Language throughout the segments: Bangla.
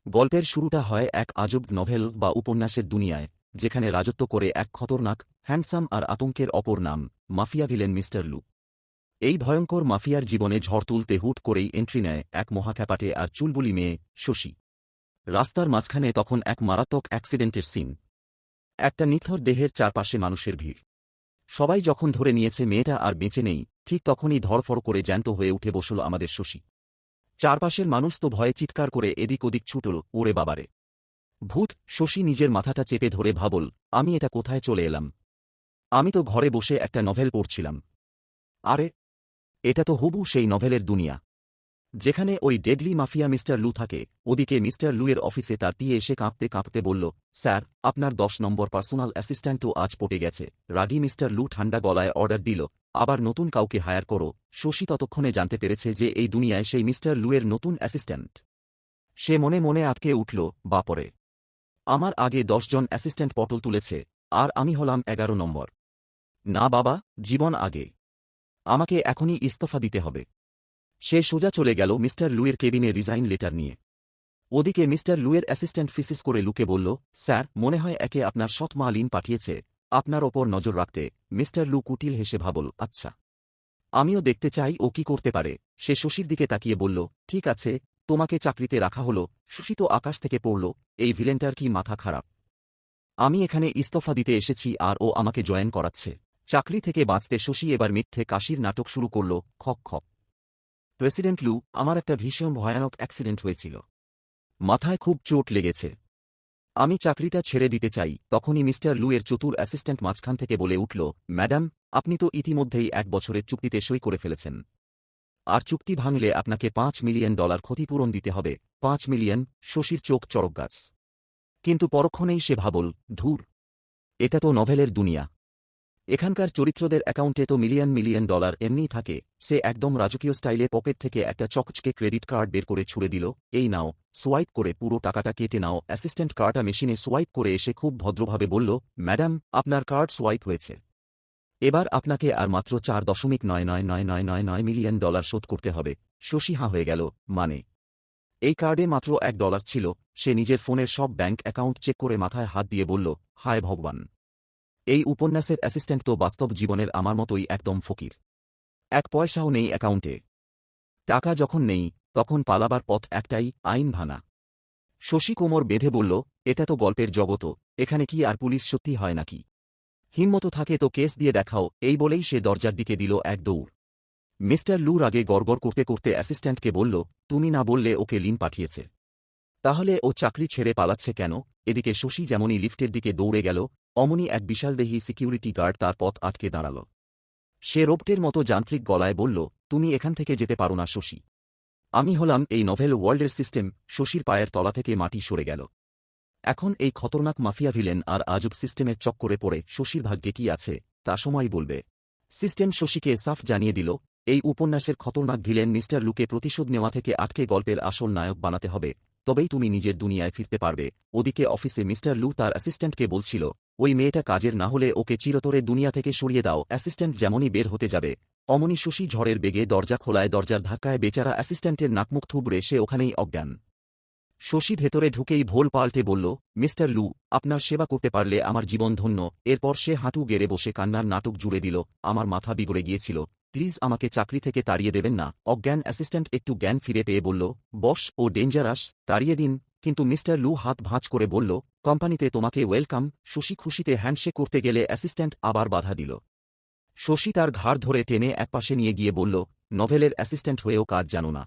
গল্পের শুরুটা হয় এক আজব নভেল বা উপন্যাসের দুনিয়ায়, যেখানে রাজত্ব করে এক খতরনাক, হ্যান্ডসাম আর আতঙ্কের অপর নাম মাফিয়া ভিলেন মিস্টার লু। এই ভয়ঙ্কর মাফিয়ার জীবনে ঝড় তুলতে হুট করেই এন্ট্রি নেয় এক মহাখ্যাপাটে আর চুলবুলি মেয়ে, শশী। রাস্তার মাঝখানে তখন এক মারাত্মক অ্যাক্সিডেন্টের সিন। একটা নিথর দেহের চারপাশে মানুষের ভিড়। সবাই যখন ধরে নিয়েছে মেয়েটা আর বেঁচে নেই, ঠিক তখনই ধরফর করে জ্যান্ত হয়ে উঠে বসল আমাদের শশী। চারপাশের মানুষ তো ভয়ে চিৎকার করে এদিক ওদিক ছুটল, ওরে বাবারে ভূত। শশী নিজের মাথাটা চেপে ধরে ভাবল, আমি এটা কোথায় চলে এলাম? আমি তো ঘরে বসে একটা নভেল পড়ছিলাম। আরে, এটা তো হুবহু সেই নভেলের দুনিয়া, যেখানে ওই ডেডলি মাফিয়া মিস্টার লু থাকে। ওদিকে মিস্টার লুয়ের অফিসে তার পিএ এসে কাঁপতে কাঁপতে বলল, স্যার, আপনার 10 নম্বর পার্সোনাল অ্যাসিস্ট্যান্টও আজ পটে গেছে। রাগী মিস্টার লু ঠান্ডা গলায় অর্ডার দিল, আবার নতুন কাউকে হায়ার করো। শশী ততক্ষণে জানতে পেরেছে যে এই দুনিয়ায় সেই মিস্টার লুয়ের নতুন অ্যাসিস্ট্যান্ট। সে মনে মনে আটকে উঠল, বাপরে, আমার আগে 10 জন অ্যাসিস্ট্যান্ট পটল তুলেছে, আর আমি হলাম 11 নম্বর। না বাবা, জীবন আগে। আমাকে এখনই ইস্তফা দিতে হবে। সে সোজা চলে গেল মিস্টার লুয়ের কেবিনে রিজাইন লেটার নিয়ে। ওদিকে মিস্টার লুয়ের অ্যাসিস্ট্যান্ট ফিসিস করে লুকে বলল, স্যার, মনে হয় একে আপনার সৎ মা লিন পাঠিয়েছে আপনার ওপর নজর রাখতে। মিস্টার লু কুটিল হেসে ভাবল, আচ্ছা, আমিও দেখতে চাই ও কি করতে পারে। সে শশীর দিকে তাকিয়ে বলল, ঠিক আছে, তোমাকে চাকরিতে রাখা হলো। শশী তো আকাশ থেকে পড়ল, এই ভিলেনটার কি মাথা খারাপ? আমি এখানে ইস্তফা দিতে এসেছি আর ও আমাকে জয়েন করাচ্ছে। চাকরি থেকে বাঁচতে শশী এবার মিথ্যে কাশির নাটক শুরু করল, খক খক। প্রেসিডেন্ট লু, আমার একটা ভীষণ ভয়ানক অ্যাক্সিডেন্ট হয়েছিল। মাথায় খুব চোট লেগেছে। আমি চাকরিটা ছেড়ে দিতে চাই। তখনই মিস্টার লু এর চতুর অ্যাসিস্ট্যান্ট মাঝখান থেকে বলে উঠল, ম্যাডাম, আপনি তো ইতিমধ্যেই 1 বছরের চুক্তিতে সই করে ফেলেছেন। আর চুক্তি ভাঙলে আপনাকে $5 মিলিয়ন ক্ষতিপূরণ দিতে হবে। 5 মিলিয়ন! শশীর চোখ চড়ক গাছ। কিন্তু পরক্ষণেই সে ভাবল, ধুর, এটা তো নভেলের দুনিয়া। এখানকার চরিত্রদের অ্যাকাউন্টে তো মিলিয়ন মিলিয়ন ডলার এমনিই থাকে। সে একদম রাজকীয় স্টাইলে পকেট থেকে একটা চকচকে ক্রেডিট কার্ড বের করে ছুড়ে দিল, এই নাও, সোয়াইপ করে পুরো টাকাটা কেটে নাও। অ্যাসিস্ট্যান্ট কার্ডটা মেশিনে সোয়াইপ করে এসে খুব ভদ্রভাবে বলল, ম্যাডাম, আপনার কার্ড সোয়াইপ হয়েছে। এবার আপনাকে আর মাত্র $4.9999 মিলিয়ন শোধ করতে হবে। শশী হাঁ হয়ে গেল, মানে? এই কার্ডে মাত্র $1 ছিল। সে নিজের ফোনের সব ব্যাংক অ্যাকাউন্ট চেক করে মাথায় হাত দিয়ে বলল, হায় ভগবান, এই উপন্যাসের অ্যাসিস্ট্যান্ট তো বাস্তব জীবনের আমার মতোই একদম ফকির। 1 পয়সাও নেই অ্যাকাউন্টে। টাকা যখন নেই, তখন পালাবার পথ একটাই, আইন ভাঙা। শশী কোমর বেঁধে বলল, এটা তো গল্পের জগৎ, এখানে কি আর পুলিশ সত্যি হয় নাকি? হিম্মত থাকে তো কেস দিয়ে দেখাও। এই বলেই সে দরজার দিকে দিল এক দৌড়। মিস্টার লু রাগে গড়গড় করতে করতে অ্যাসিস্ট্যান্টকে বলল, তুমি না বললে ওকে লিন পাঠিয়েছে? তাহলে ও চাকরি ছেড়ে পালাচ্ছে কেন? এদিকে শশী যেমনই লিফটের দিকে দৌড়ে গেল, অমনি এক বিশালদেহী সিকিউরিটি গার্ড তার পথ আটকে দাঁড়াল। সে রোবটের মতো যান্ত্রিক গলায় বলল, তুমি এখান থেকে যেতে পারো না শশী। আমি হলাম এই নভেল ওয়ার্ল্ডের সিস্টেম। শশীর পায়ের তলা থেকে মাটি সরে গেল। এখন এই খতরনাক মাফিয়া ভিলেন আর আজব সিস্টেমের চক্করে পড়ে শশীর ভাগ্যে কি আছে, তা সময় বলবে। সিস্টেম শশীকে সাফ জানিয়ে দিল, এই উপন্যাসের খতরনাক ভিলেন মিস্টার লুকে প্রতিশোধ নেওয়া থেকে আটকে গল্পের আসল নায়ক বানাতে হবে, তবেই তুমি নিজের দুনিয়ায় ফিরতে পারবে। ওদিকে অফিসে মিস্টার লু তার অ্যাসিস্ট্যান্টকে বলছিল, ওই মেয়েটা কাজের না হলে ওকে চিরতরে দুনিয়া থেকে সরিয়ে দাও। অ্যাসিস্ট্যান্ট যেমনই বের হতে যাবে, অমনি শশী ঝড়ের বেগে দরজা খোলায়। দরজার ধাক্কায় বেচারা অ্যাসিস্ট্যান্টের নাকমুখ থুবড়ে সে ওখানেই অজ্ঞান। শশী ভেতরে ঢুকেই ভোল পাল্টে বলল, মিস্টার লু, আপনার সেবা করতে পারলে আমার জীবন ধন্য। এরপর সে হাঁটু গেড়ে বসে কান্নার নাটক জুড়ে দিল, আমার মাথা বিগড়ে গিয়েছিল, প্লিজ আমাকে চাকরি থেকে তাড়িয়ে দেবেন না। অজ্ঞান অ্যাসিস্ট্যান্ট একটু জ্ঞান ফিরে পেয়ে বলল, বস, ও ডেঞ্জারাস, তাড়িয়ে দিন। কিন্তু মিস্টার লু হাত ভাঁজ করে বলল, কোম্পানিতে তোমাকে ওয়েলকাম। শশী খুশিতে হ্যান্ডশেক করতে গেলে অ্যাসিস্ট্যান্ট আবার বাধা দিল। শশী তার ঘাড় ধরে টেনে একপাশে নিয়ে গিয়ে বলল, নভেলের অ্যাসিস্ট্যান্ট হয়েও কাজ জানো না?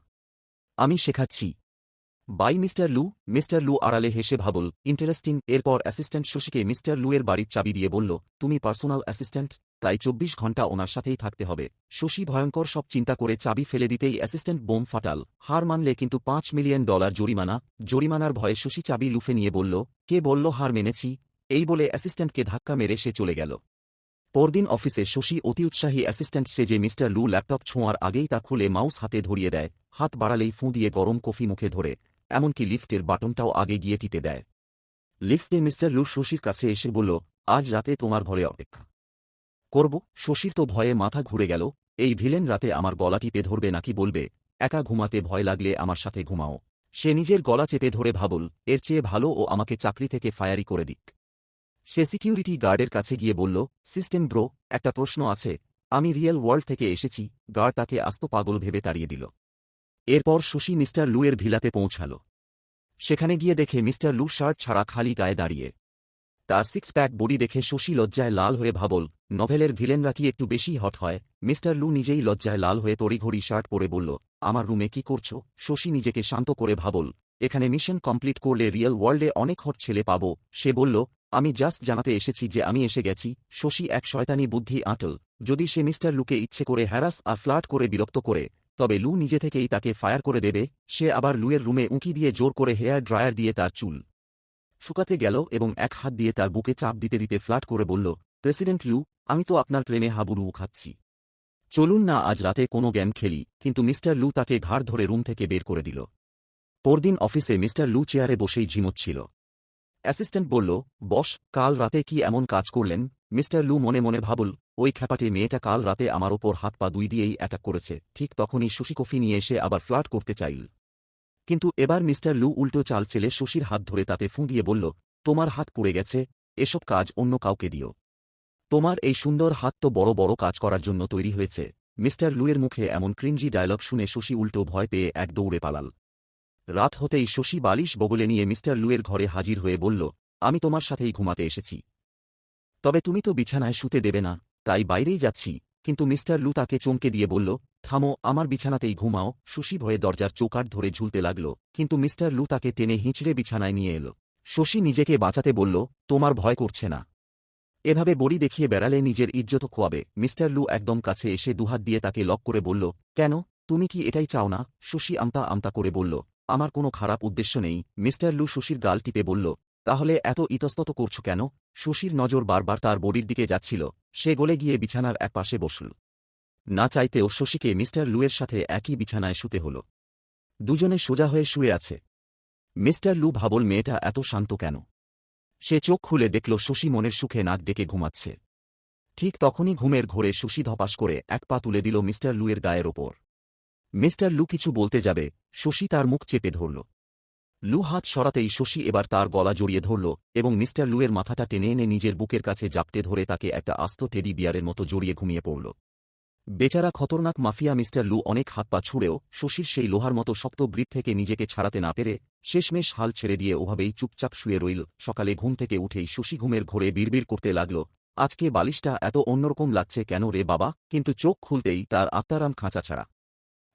আমি শেখাচ্ছি। বাই মিস্টার লু। মিস্টার লু আড়ালে হেসে ভাবল, ইন্টারেস্টিং। এরপর অ্যাসিস্ট্যান্ট শশীকে মিস্টার লু এর বাড়ির চাবি দিয়ে বলল, তুমি পার্সোনাল অ্যাসিস্ট্যান্ট, তাই 24 ঘণ্টা ওনার সাথেই থাকতে হবে। শশী ভয়ঙ্কর সব চিন্তা করে চাবি ফেলে দিতেই অ্যাসিস্ট্যান্ট বোম ফাটাল। হার মানলে কিন্তু $5 মিলিয়ন জরিমানা। জরিমানার ভয়ে শশী চাবি লুফে নিয়ে বলল, কে বলল হার মেনেছি? এই বলে অ্যাসিস্ট্যান্টকে ধাক্কা মেরে সে চলে গেল। পরদিন অফিসে শশী অতি উৎসাহী অ্যাসিস্ট্যান্ট সেজে মিস্টার লু ল্যাপটপ ছোঁয়ার আগেই তা খুলে মাউস হাতে ধরিয়ে দেয়, হাত বাড়ালেই ফুঁ দিয়ে গরম কফি মুখে ধরে, এমনকি লিফটের বাটনটাও আগে গিয়ে টিপে দেয়। লিফটে মিস্টার লু শশীর কাছে এসে বলল, আজ রাতে তোমার ঘরে অপেক্ষা করব। শশীর তো ভয়ে মাথা ঘুরে গেল, এই ভিলেন রাতে আমার গলা টিপে ধরবে নাকি বলবে, একা ঘুমাতে ভয় লাগলে আমার সাথে ঘুমাও। সে নিজের গলা চেপে ধরে ভাবল, এর চেয়ে ভালো ও আমাকে চাকরি থেকে ফায়ারি করে দিক। সে সিকিউরিটি গার্ডের কাছে গিয়ে বলল, সিস্টেম ব্রো, একটা প্রশ্ন আছে। আমি রিয়েল ওয়ার্ল্ড থেকে এসেছি। গার্ড তাকে আস্ত পাগল ভেবে তাড়িয়ে দিল। এরপর শশী মিস্টার লু এর ভিলাতে পৌঁছাল। সেখানে গিয়ে দেখে মিস্টার লু শার্ট ছাড়া খালি গায়ে দাঁড়িয়ে। তার সিক্স প্যাক বডি দেখে শশী লজ্জায় লাল হয়ে ভাবল, নভেলের ভিলেনরা কি একটু বেশি হট হয়। মিস্টার লু নিজেই লজ্জায় লাল হয়ে তড়িঘড়ি শার্ট পরে বলল, আমার রুমে কি করছো? শশী নিজেকে শান্ত করে ভাবল, এখানে মিশন কমপ্লিট করলে রিয়েল ওয়ার্ল্ডে অনেক হট ছেলে পাব। সে বলল, আমি জাস্ট জানাতে এসেছি যে আমি এসে গেছি। শশী এক শয়তানি বুদ্ধি আঁটল, যদি সে মিস্টার লুকে ইচ্ছে করে হ্যারাস আর ফ্লার্ট করে বিরক্ত করে, তবে লু নিজে থেকেই তাকে ফায়ার করে দেবে। সে আবার লুয়ের রুমে উঁকি দিয়ে জোর করে হেয়ার ড্রায়ার দিয়ে তার চুল শুকাতে গেল এবং এক হাত দিয়ে তার বুকে চাপ দিতে দিতে ফ্ল্যাট করে বলল, প্রেসিডেন্ট লু, আমি তো আপনার প্রেমে হাবুডুবু খাচ্ছি। চলুন না আজ রাতে কোনো গেম খেলি। কিন্তু মিস্টার লু তাকে ঘাড় ধরে রুম থেকে বের করে দিল। পরদিন অফিসে মিস্টার লু চেয়ারে বসেই ঝিমোচ্ছিল। অ্যাসিস্ট্যান্ট বলল, বস, কাল রাতে কি এমন কাজ করলেন? মিস্টার লু মনে মনে ভাবল, ওই খ্যাপাটে মেয়েটা কাল রাতে আমার ওপর হাত পা দুই দিয়েই অ্যাটাক করেছে। ঠিক তখনই শশী কফি নিয়ে এসে আবার ফ্লার্ট করতে চাইল। কিন্তু এবার মিস্টার লু উল্টো চাল চেলে শশীর হাত ধরে তাতে ফুঁ দিয়ে বলল, তোমার হাত পুড়ে গেছে, এসব কাজ অন্য কাউকে দিও। তোমার এই সুন্দর হাত তো বড় বড় কাজ করার জন্য তৈরি হয়েছে। মিস্টার লুয়ের মুখে এমন ক্রিঞ্জি ডায়লগ শুনে শশী উল্টো ভয় পেয়ে এক দৌড়ে পালাল। রাত হতেই শশী বালিশ বগলে নিয়ে মিস্টার লুয়ের ঘরে হাজির হয়ে বলল, আমি তোমার সাথেই ঘুমাতে এসেছি। তবে তুমি তো বিছানায় শুতে দেবে না, তাই বাইরেই যাচ্ছি। কিন্তু মিস্টার লু তাকে চমকে দিয়ে বলল, থামো, আমার বিছানাতেই ঘুমাও। শশী ভয়ে দরজার চৌকাঠ ধরে ঝুলতে লাগল, কিন্তু মিস্টার লু তাকে টেনে হিঁচড়ে বিছানায় নিয়ে এল। শশী নিজেকে বাঁচাতে বলল, তোমার ভয় করছে না? এভাবে বড়ি দেখিয়ে বেড়ালে নিজের ইজ্জত খোয়াবে। মিস্টার লু একদম কাছে এসে দুহাত দিয়ে তাকে লক করে বলল, কেন, তুমি কি এটাই চাও না? শশী আমতা আমতা করে বলল, আমার কোনো খারাপ উদ্দেশ্য নেই। মিস্টার লু শশীর গাল টিপে বলল, তাহলে এত ইতস্তত করছো কেন? শশীর নজর বারবার তার বডির দিকে যাচ্ছিল। সে গলে গিয়ে বিছানার এক পাশে বসল। না চাইতেও শশীকে মিস্টার লুয়ের সাথে একই বিছানায় শুতে হল। দুজনে সোজা হয়ে শুয়ে আছে। মিস্টার লু ভাবল, মেয়েটা এত শান্ত কেন? সে চোখ খুলে দেখল শশী মনের সুখে নাক ডেকে ঘুমাচ্ছে। ঠিক তখনই ঘুমের ঘোরে শশী ধপাস করে এক পা তুলে দিল মিস্টার লুয়ের গায়ের ওপর। মিস্টার লু কিছু বলতে যাবে, শশী তার মুখ চেপে ধরল। লু হাত সরাতেই শশী এবার তার গলা জড়িয়ে ধরল এবং মিস্টার লুয়ের মাথাটা টেনে এনে নিজের বুকের কাছে জাপটে ধরে তাকে একটা আস্ত টেডি বিয়ারের মতো জড়িয়ে ঘুমিয়ে পড়ল। বেচারা খতরনাক মাফিয়া মিস্টার লু অনেক হাত পা ছুঁড়েও শশীর সেই লোহার মতো শক্ত গ্রিপ থেকে নিজেকে ছাড়াতে না পেরে শেষমেশ হাল ছেড়ে দিয়ে ওভাবেই চুপচাপ শুয়ে রইল। সকালে ঘুম থেকে উঠেই শশী ঘুমের ঘোরে বিড়বিড় করতে লাগল, আজকে বালিশটা এত অন্যরকম লাগছে কেন রে বাবা? কিন্তু চোখ খুলতেই তার আত্মারাম খাঁচা ছাড়া।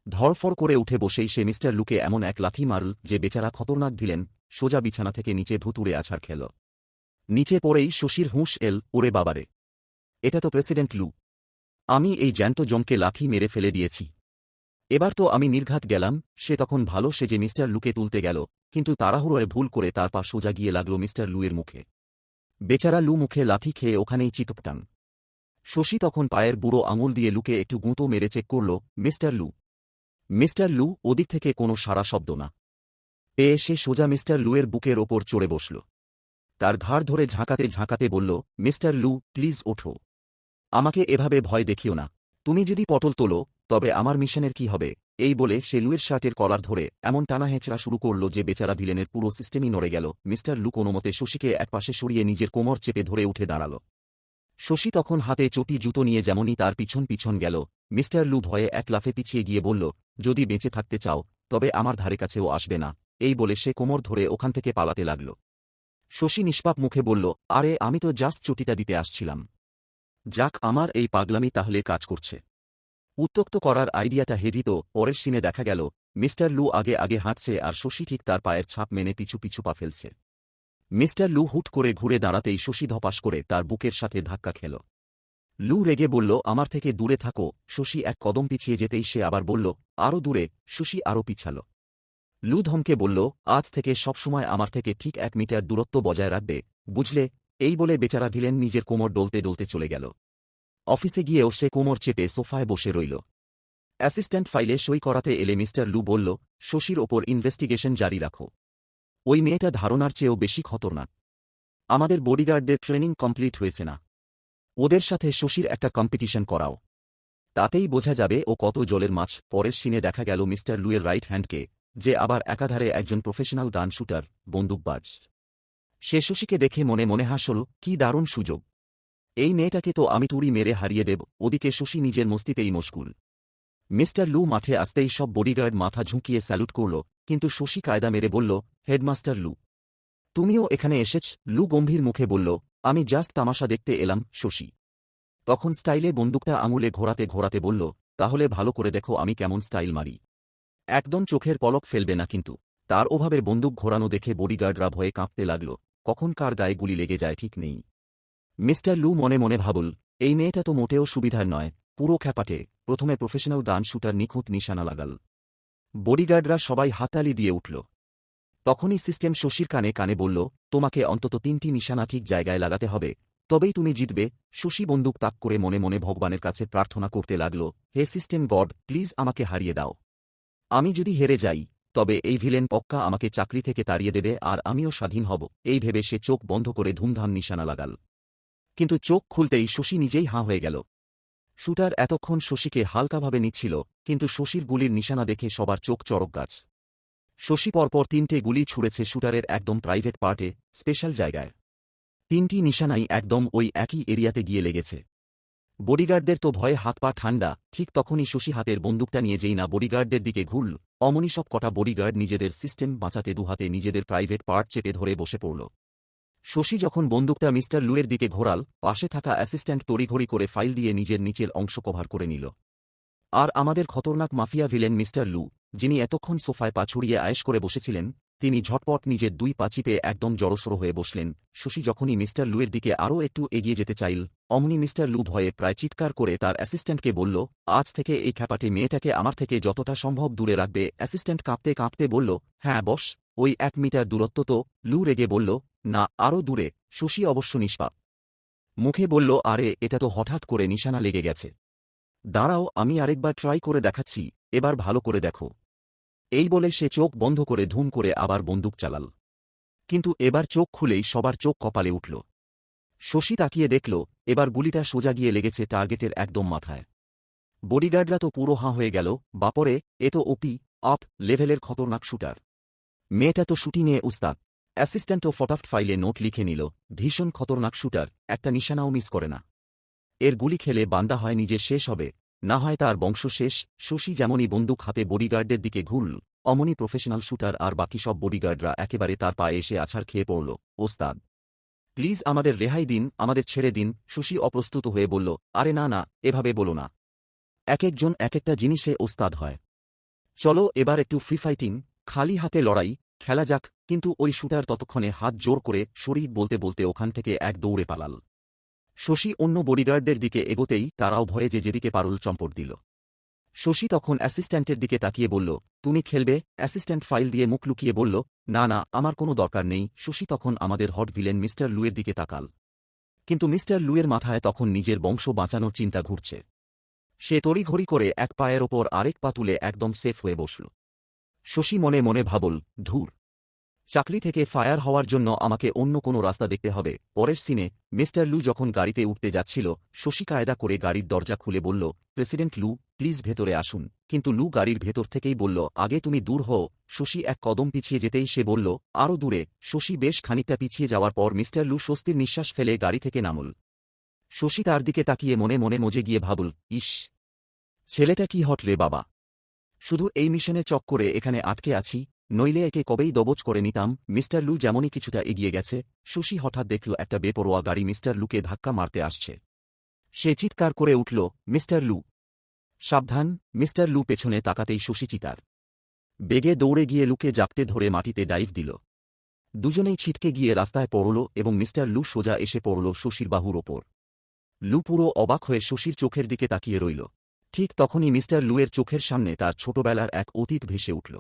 ধরফর করে উঠে বসেই সে মিস্টার লুকে এমন এক লাথি মারল যে বেচারা খতরনাক ভিলেন সোজা বিছানা থেকে নিচে ভুতুড়ে আছাড় খেল। নিচে পড়েই শশীর হুঁশ এল, ওরে বাবারে, এটা তো প্রেসিডেন্ট লু। আমি এই জ্যান্ত জমকে লাথি মেরে ফেলে দিয়েছি। এবার তো আমি নির্ঘাত গেলাম। সে তখন ভালো সেজে মিস্টার লুকে তুলতে গেল, কিন্তু তাড়াহুড়োয় ভুল করে তার পা সোজা গিয়ে লাগল মিস্টার লুয়ের মুখে। বেচারা লু মুখে লাথি খেয়ে ওখানেই চিতপটাং। শশী তখন পায়ের বুড়ো আঙুল দিয়ে লুকে একটু গুঁতো মেরে চেক করল, মিস্টার লু। মিস্টার লু, ওদিক থেকে কোনো সাড়া শব্দ না পেয়ে সে সোজা মিস্টার লুয়ের বুকের ওপর চড়ে বসল। তার ঘাড় ধরে ঝাঁকাতে ঝাঁকাতে বলল, মিস্টার লু, প্লিজ ওঠো। আমাকে এভাবে ভয় দেখিও না। তুমি যদি পটল তোলো তবে আমার মিশনের কি হবে? এই বলে সে লুয়ের শার্টের কলার ধরে এমন টানা হেঁচড়া শুরু করল যে বেচারা ভিলেনের পুরো সিস্টেমই নড়ে গেল। মিস্টার লু কোনোমতে শশীকে একপাশে সরিয়ে নিজের কোমর চেপে ধরে উঠে দাঁড়াল। শশী তখন হাতে চটি জুতো নিয়ে যেমনই তার পিছন পিছন গেল, মিস্টার লু ভয়ে এক লাফে পিছিয়ে গিয়ে বলল, যদি বেঁচে থাকতে চাও তবে আমার ধারে কাছেও আসবে না। এই বলে সে কোমর ধরে ওখান থেকে পালাতে লাগল। শশী নিষ্পাপ মুখে বলল, আরে আমি তো জাস্ট চটিটা দিতে আসছিলাম। যাক, আমার এই পাগলামি তাহলে কাজ করছে। উত্ত্যক্ত করার আইডিয়াটা হেভি তো। পরের সিনে দেখা গেল মিস্টার লু আগে আগে হাঁটছে আর শশী ঠিক তার পায়ের ছাপ মেনে পিছু পিছু পা ফেলছে। মিস্টার লু হুট করে ঘুরে দাঁড়াতেই শশী ধপাস করে তার বুকের সাথে ধাক্কা খেল। লু রেগে বলল, আমার থেকে দূরে থাকো। শশী এক কদম পিছিয়ে যেতেই সে আবার বলল, আরও দূরে। শশী আরও পিছাল। লু ধমকে বলল, আজ থেকে সবসময় আমার থেকে ঠিক 1 মিটার দূরত্ব বজায় রাখবে, বুঝলে? এই বলে বেচারা ভিলেন নিজের কোমর ডলতে ডলতে চলে গেল। অফিসে গিয়েও সে কোমর চেপে সোফায় বসে রইল। অ্যাসিস্ট্যান্ট ফাইলে সই করাতে এলে মিস্টার লু বলল, শশীর ওপর ইনভেস্টিগেশন জারি রাখো। ওই মেয়েটা ধারণার চেয়েও বেশি খতরনাক। আমাদের বডিগার্ডদের ট্রেনিং কমপ্লিট হয়েছে না। ওদের সাথে শশীর একটা কম্পিটিশন করাও, তাতেই বোঝা যাবে ও কত জলের মাছ। পরের সিনে দেখা গেল মিস্টার লুয়ের রাইট হ্যান্ডকে যে আবার একাধারে একজন প্রফেশনাল গান শুটার, বন্দুকবাজ। সে শশীকে দেখে মনে মনে হাসল, কি দারুণ সুযোগ! এই মেয়েটাকে তো আমি তুড়ি মেরে হারিয়ে দেব। ওদিকে শশী নিজের মস্তিতেই মশগুল। মিস্টার লু মাঠে আসতেই সব বডিগার্ড মাথা ঝুঁকিয়ে স্যালুট করল, কিন্তু শশী কায়দা মেরে বলল, হেডমাস্টার লু, তুমিও এখানে এসেছ? লু গম্ভীর মুখে বলল, আমি জাস্ট তামাশা দেখতে এলাম। শশী তখন স্টাইলে বন্দুকটা আঙুলে ঘোরাতে ঘোরাতে বলল, তাহলে ভালো করে দেখো আমি কেমন স্টাইল মারি। একদম চোখের পলক ফেলবে না কিন্তু। তার ওভাবে বন্দুক ঘোরানো দেখে বডিগার্ডরা ভয়ে কাঁপতে লাগল। কখন কার গায়ে গুলি লেগে যায় ঠিক নেই। মিস্টার লু মনে মনে ভাবল, এই মেয়েটা তো মোটেও সুবিধার নয়, পুরো খ্যাপাটে। প্রথমে প্রফেশনাল গান শুটার নিখুঁত নিশানা লাগাল। বডিগার্ডরা সবাই হাততালি দিয়ে উঠল। তখনই সিস্টেম শশীর কানে কানে বলল, তোমাকে অন্তত 3টি নিশানা ঠিক জায়গায় লাগাতে হবে, তবেই তুমি জিতবে। শশী বন্দুক তাক করে মনে মনে ভগবানের কাছে প্রার্থনা করতে লাগল, হে সিস্টেম গড, প্লিজ আমাকে হারিয়ে দাও। আমি যদি হেরে যাই, তবে এই ভিলেন পক্কা আমাকে চাকরি থেকে তাড়িয়ে দেবে আর আমিও স্বাধীন হব। এই ভেবে সে চোখ বন্ধ করে ধুমধাম নিশানা লাগাল। কিন্তু চোখ খুলতেই শশী নিজেই হাঁ হয়ে গেল। শুটার এতক্ষণ শশীকে হালকাভাবে নিচ্ছিল, কিন্তু শশীর গুলির নিশানা দেখে সবার চোখ চড়ক গাছ। শশী পরপর 3টে গুলি ছুঁড়েছে শুটারের একদম প্রাইভেট পার্টে, স্পেশাল জায়গায়। 3টি নিশানাই একদম ওই একই এরিয়াতে গিয়ে লেগেছে। বডিগার্ডদের তো ভয়ে হাত পা ঠান্ডা। ঠিক তখনই শশী হাতের বন্দুকটা নিয়ে যেই না বডিগার্ডদের দিকে ঘুরল, অমনি সব কটা বডিগার্ড নিজেদের সিস্টেম বাঁচাতে দুহাতে নিজেদের প্রাইভেট পার্ট চেপে ধরে বসে পড়ল। শশী যখন বন্দুকটা মিস্টার লুয়ের দিকে ঘোরাল, পাশে থাকা অ্যাসিস্ট্যান্ট তড়িঘড়ি করে ফাইল দিয়ে নিজের নিচের অংশ কভার করে নিল। আর আমাদের খতরনাক মাফিয়া ভিলেন মিস্টার লু, যিনি এতক্ষণ সোফায় পা ছড়িয়ে আয়েশ করে বসেছিলেন, তিনি ঝটপট নিজের 2 পা চিপে একদম জড়সড় হয়ে বসলেন। শশী যখনই মিস্টার লুয়ের দিকে আরও একটু এগিয়ে যেতে চাইল, অমনি মিস্টার লু ভয়ে প্রায় চিৎকার করে তার অ্যাসিস্ট্যান্টকে বলল, আজ থেকে এই খ্যাপাটে মেয়েটাকে আমার থেকে যতটা সম্ভব দূরে রাখবে। অ্যাসিস্ট্যান্ট কাঁপতে কাঁপতে বলল, হ্যাঁ বস, ওই 1 মিটার দূরত্ব তো। লু রেগে বলল, না, আরও দূরে। শশী অবশ্য নিষ্পাপ মুখে বলল, আরে এটা তো হঠাৎ করে নিশানা লেগে গেছে। দাঁড়াও, আমি আরেকবার ট্রাই করে দেখাচ্ছি, এবার ভালো করে দেখো। এই বলে সে চোখ বন্ধ করে ধুম করে আবার বন্দুক চালাল। কিন্তু এবার চোখ খুলেই সবার চোখ কপালে উঠল। শশী তাকিয়ে দেখল, এবার গুলিটা সোজা গিয়ে লেগেছে টার্গেটের একদম মাথায়। বডিগার্ডরা তো পুরো হাঁ হয়ে গেল, বাপরে, এ তো ওপি আপ লেভেলের খতরনাক শুটার। মেয়েটা তো শুটিংয়ে উস্তাদ। অ্যাসিস্ট্যান্টও ফটাফট ফাইলে নোট লিখে নিল, ভীষণ খতরনাক শুটার, একটা নিশানাও মিস করে না। এর গুলি খেলে বান্দা হয় নিজে শেষ হবে, না হয় তার বংশ শেষ। শশী যেমনই বন্দুক হাতে বডিগার্ডদের দিকে ঘুরল, অমনি প্রফেশনাল শুটার আর বাকি সব বডিগার্ডরা একেবারে তার পায়ে এসে আছাড় খেয়ে পড়ল। ওস্তাদ, প্লিজ আমাদের রেহাই দিন, আমাদের ছেড়ে দিন। শশী অপ্রস্তুত হয়ে বলল, আরে না না, এভাবে বলো না। এক একজন এক একটা জিনিসে ওস্তাদ হয়। চলো এবার একটু ফ্রি ফাইটিং, খালি হাতে লড়াই খেলা যাক। কিন্তু ওই শুটার ততক্ষণে হাত জোর করে শরীর বলতে বলতে ওখান থেকে এক দৌড়ে পালাল। শশী অন্য বডিগার্ডদের দিকে এগোতেই তারাও ভয়ে যে যেদিকে পারল চম্পট দিল। শশী তখন অ্যাসিস্ট্যান্টের দিকে তাকিয়ে বলল, তুমি খেলবে? অ্যাসিস্ট্যান্ট ফাইল দিয়ে মুখ লুকিয়ে বলল, না না, আমার কোনো দরকার নেই। শশী তখন আমাদের হট ভিলেন মিস্টার লুয়ের দিকে তাকাল। কিন্তু মিস্টার লুয়ের মাথায় তখন নিজের বংশ বাঁচানোর চিন্তা ঘুরছে। সে তড়িঘড়ি করে এক পায়ের ওপর আরেক পা তুলে একদম সেফ হয়ে বসল। শশী মনে মনে ভাবল, ধুর, চাকরি থেকে ফায়ার হওয়ার জন্য আমাকে অন্য কোনো রাস্তা দেখতে হবে। পরের সিনে মিস্টার লু যখন গাড়িতে উঠতে যাচ্ছিল, শশী কায়দা করে গাড়ির দরজা খুলে বলল, প্রেসিডেন্ট লু, প্লিজ ভেতরে আসুন। কিন্তু লু গাড়ির ভেতর থেকেই বলল, আগে তুমি দূর হও। শশী এক কদম পিছিয়ে যেতেই সে বলল, আরও দূরে। শশী বেশ খানিকটা পিছিয়ে যাওয়ার পর মিস্টার লু স্বস্তির নিঃশ্বাস ফেলে গাড়ি থেকে নামল। শশী তার দিকে তাকিয়ে মনে মনে মজে গিয়ে ভাবল, ইস, ছেলেটা কি হট রে বাবা! শুধু এই মিশনে চক্করে এখানে আটকে আছি, নইলে একে কবেই দবজ করে নিতাম। মিস্টার লু যেমনই কিছুটা এগিয়ে গেছে, শশী হঠাৎ দেখল একটা বেপরোয়া গাড়ি মিস্টার লুকে ধাক্কা মারতে আসছে। সে চিৎকার করে উঠল, মিস্টার লু, সাবধান! মিস্টার লু পেছনে তাকাতেই শশী চিতার বেগে দৌড়ে গিয়ে লুকে জাপটে ধরে মাটিতে ডাইভ দিল। দুজনেই ছিটকে গিয়ে রাস্তায় পড়ল এবং মিস্টার লু সোজা এসে পড়ল শশীর বাহুর ওপর। লু পুরো অবাক হয়ে শশীর চোখের দিকে তাকিয়ে রইল। ঠিক তখনই মিস্টার লুয়ের চোখের সামনে তার ছোটবেলার এক অতীত ভেসে উঠল।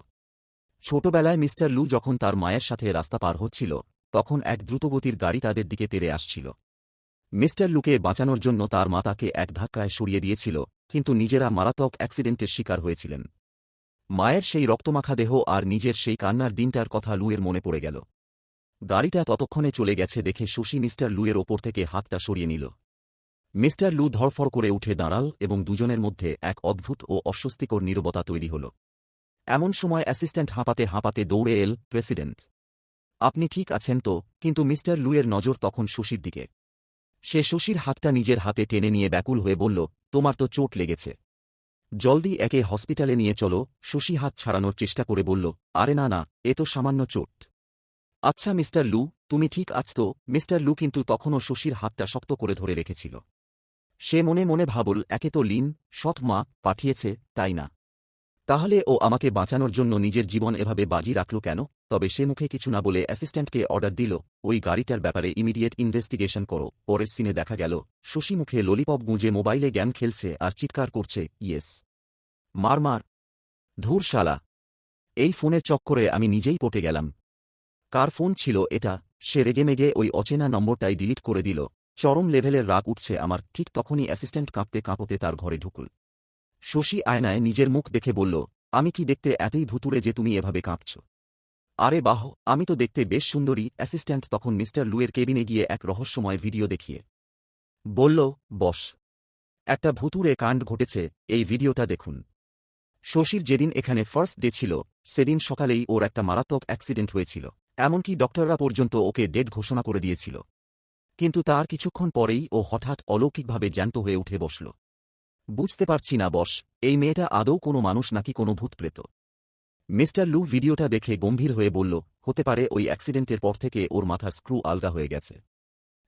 ছোটবেলায় মিস্টার লু যখন তার মায়ের সাথে রাস্তা পার হচ্ছিল, তখন এক দ্রুতগতির গাড়ি তাদের দিকে তেড়ে আসছিল। মিস্টার লুকে বাঁচানোর জন্য তার মা তাকে এক ধাক্কায় সরিয়ে দিয়েছিল, কিন্তু নিজেরা মারাত্মক অ্যাক্সিডেন্টের শিকার হয়েছিলেন। মায়ের সেই রক্তমাখা দেহ আর নিজের সেই কান্নার দিনটার কথা লুয়ের মনে পড়ে গেল। গাড়িটা ততক্ষণে চলে গেছে দেখে শশী মিস্টার লুয়ের ওপর থেকে হাতটা সরিয়ে নিল। মিস্টার লু ধড়ফড় করে উঠে দাঁড়াল এবং দুজনের মধ্যে এক অদ্ভুত ও অস্বস্তিকর নীরবতা তৈরি হল। এমন সময় অ্যাসিস্ট্যান্ট হাঁপাতে হাঁপাতে দৌড়ে এল। প্রেসিডেন্ট, আপনি ঠিক আছেন তো? কিন্তু মিস্টার লুয়ের নজর তখন শশীর দিকে। সে শশীর হাতটা নিজের হাতে টেনে নিয়ে ব্যাকুল হয়ে বলল, তোমার তো চোট লেগেছে, জলদি একে হসপিটালে নিয়ে চলো। শশী হাত ছাড়ানোর চেষ্টা করে বলল, আরে না না, এ তো সামান্য চোট। আচ্ছা মিস্টার লু, তুমি ঠিক আছ তো? মিস্টার লু কিন্তু তখনও শশীর হাতটা শক্ত করে ধরে রেখেছিল। সে মনে মনে ভাবল, একে তো লিন, সৎ মা, পাঠিয়েছে, তাই না? তাহলে ও আমাকে বাঁচানোর জন্য নিজের জীবন এভাবে বাজি রাখল কেন? তবে সে মুখে কিছু না বলে অ্যাসিস্ট্যান্টকে অর্ডার দিল, ওই গাড়িটার ব্যাপারে ইমিডিয়েট ইনভেস্টিগেশন করো। পরের সিনে দেখা গেল শশী মুখে ললিপপ গুঁজে মোবাইলে গেম খেলছে আর চিৎকার করছে, ইয়েস, মার মার, ধুর শালা, এই ফোনের চক্করে আমি নিজেই পটে গেলাম। কার ফোন ছিল এটা? সে রেগেমেগে ওই অচেনা নম্বরটাই ডিলিট করে দিল। চরম লেভেলের রাগ উঠছে আমার। ঠিক তখনই অ্যাসিস্ট্যান্ট কাঁপতে কাঁপতে তার ঘরে ঢুকল। শশী আয়নায় নিজের মুখ দেখে বলল, আমি কি দেখতে এতই ভুতুড়ে যে তুমি এভাবে কাঁপছ? আরে বাহ, আমি তো দেখতে বেশ সুন্দরী। অ্যাসিস্ট্যান্ট তখন মিস্টার লুয়ের কেবিনে গিয়ে এক রহস্যময় ভিডিও দেখিয়ে বলল, বস, একটা ভুতুড়ে কাণ্ড ঘটেছে, এই ভিডিওটা দেখুন। শশীর যেদিন এখানে ফার্স্ট ডে ছিল সেদিন সকালেই ওর একটা মারাত্মক অ্যাক্সিডেন্ট হয়েছিল। এমনকি ডক্টররা পর্যন্ত ওকে ডেড ঘোষণা করে দিয়েছিল। কিন্তু তার কিছুক্ষণ পরেই ও হঠাৎ অলৌকিকভাবে জ্যান্ত হয়ে উঠে বসল। বুঝতে পারছি না বস, এই মেয়েটা আদৌ কোনো মানুষ নাকি কোনো ভূতপ্রেত? মিস্টার লু ভিডিওটা দেখে গম্ভীর হয়ে বলল, হতে পারে ওই অ্যাক্সিডেন্টের পর থেকে ওর মাথার স্ক্রু আলগা হয়ে গেছে।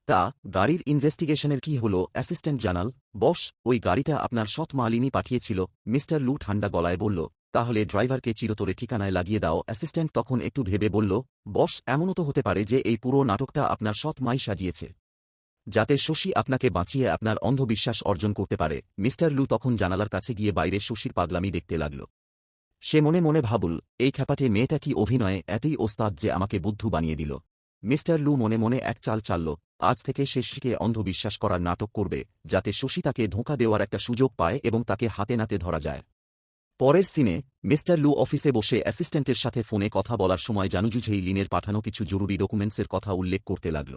তা গাড়ির ইনভেস্টিগেশনের কি হলো? অ্যাসিস্ট্যান্ট জানাল, বস, ওই গাড়িটা আপনার সৎ মালিনী পাঠিয়েছিল। মিস্টার লু ঠান্ডা গলায় বলল, তাহলে ড্রাইভারকে চিরতরে ঠিকানায় লাগিয়ে দাও। অ্যাসিস্ট্যান্ট তখন একটু ভেবে বলল, বস, এমনও তো হতে পারে যে এই পুরো নাটকটা আপনার সৎ মাই সাজিয়েছে, যাতে শশী আপনাকে বাঁচিয়ে আপনার অন্ধবিশ্বাস অর্জন করতে পারে। মিস্টার লু তখন জানালার কাছে গিয়ে বাইরে শশীর পাগলামি দেখতে লাগল। সে মনে মনে ভাবল, এই খ্যাপাটে মেয়েটা কি অভিনয়ে এতই ওস্তাদ যে আমাকে বুদ্ধু বানিয়ে দিল। মিস্টার লু মনে মনে এক চাল চালল, আজ থেকে সে শশীকে অন্ধবিশ্বাস করার নাটক করবে, যাতে শশী তাকে ধোঁকা দেওয়ার একটা সুযোগ পায় এবং তাকে হাতে নাতে ধরা যায়। পরের সিনে মিস্টার লু অফিসে বসে অ্যাসিস্ট্যান্টের সাথে ফোনে কথা বলার সময় জানুজুঝেই লিনের পাঠানো কিছু জরুরি ডকুমেন্টসের কথা উল্লেখ করতে লাগল।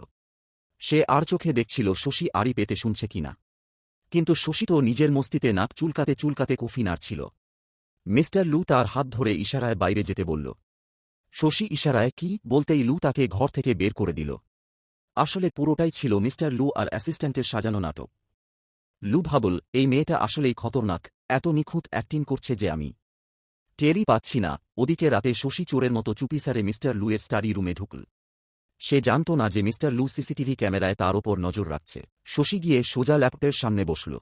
সে আর চোখে দেখছিল শশী আড়ি পেতে শুনছে কিনা। কিন্তু শশী তো নিজের মস্তিতে নাক চুলকাতে চুলকাতে কফি নাড়ছিল। মিস্টার লু তার হাত ধরে ইশারায় বাইরে যেতে বলল। শশী ইশারায় কি বলতেই লু তাকে ঘর থেকে বের করে দিল। আসলে পুরোটাই ছিল মিস্টার লু আর অ্যাসিস্ট্যান্টের সাজানো নাটক। লু ভাবল, এই মেয়েটা আসলেই খতরনাক, এত নিখুঁত অ্যাক্টিং করছে যে আমি টেরই পাচ্ছি না। ওদিকে রাতে শশী চোরের মতো চুপিসারে মিস্টার লুয়ের স্টাডি রুমে ঢুকল। সে জানত না যে মিস্টার লু সিসিটিভি ক্যামেরায় তার ওপর নজর রাখছে। শশী গিয়ে সোজা ল্যাপটপের সামনে বসল।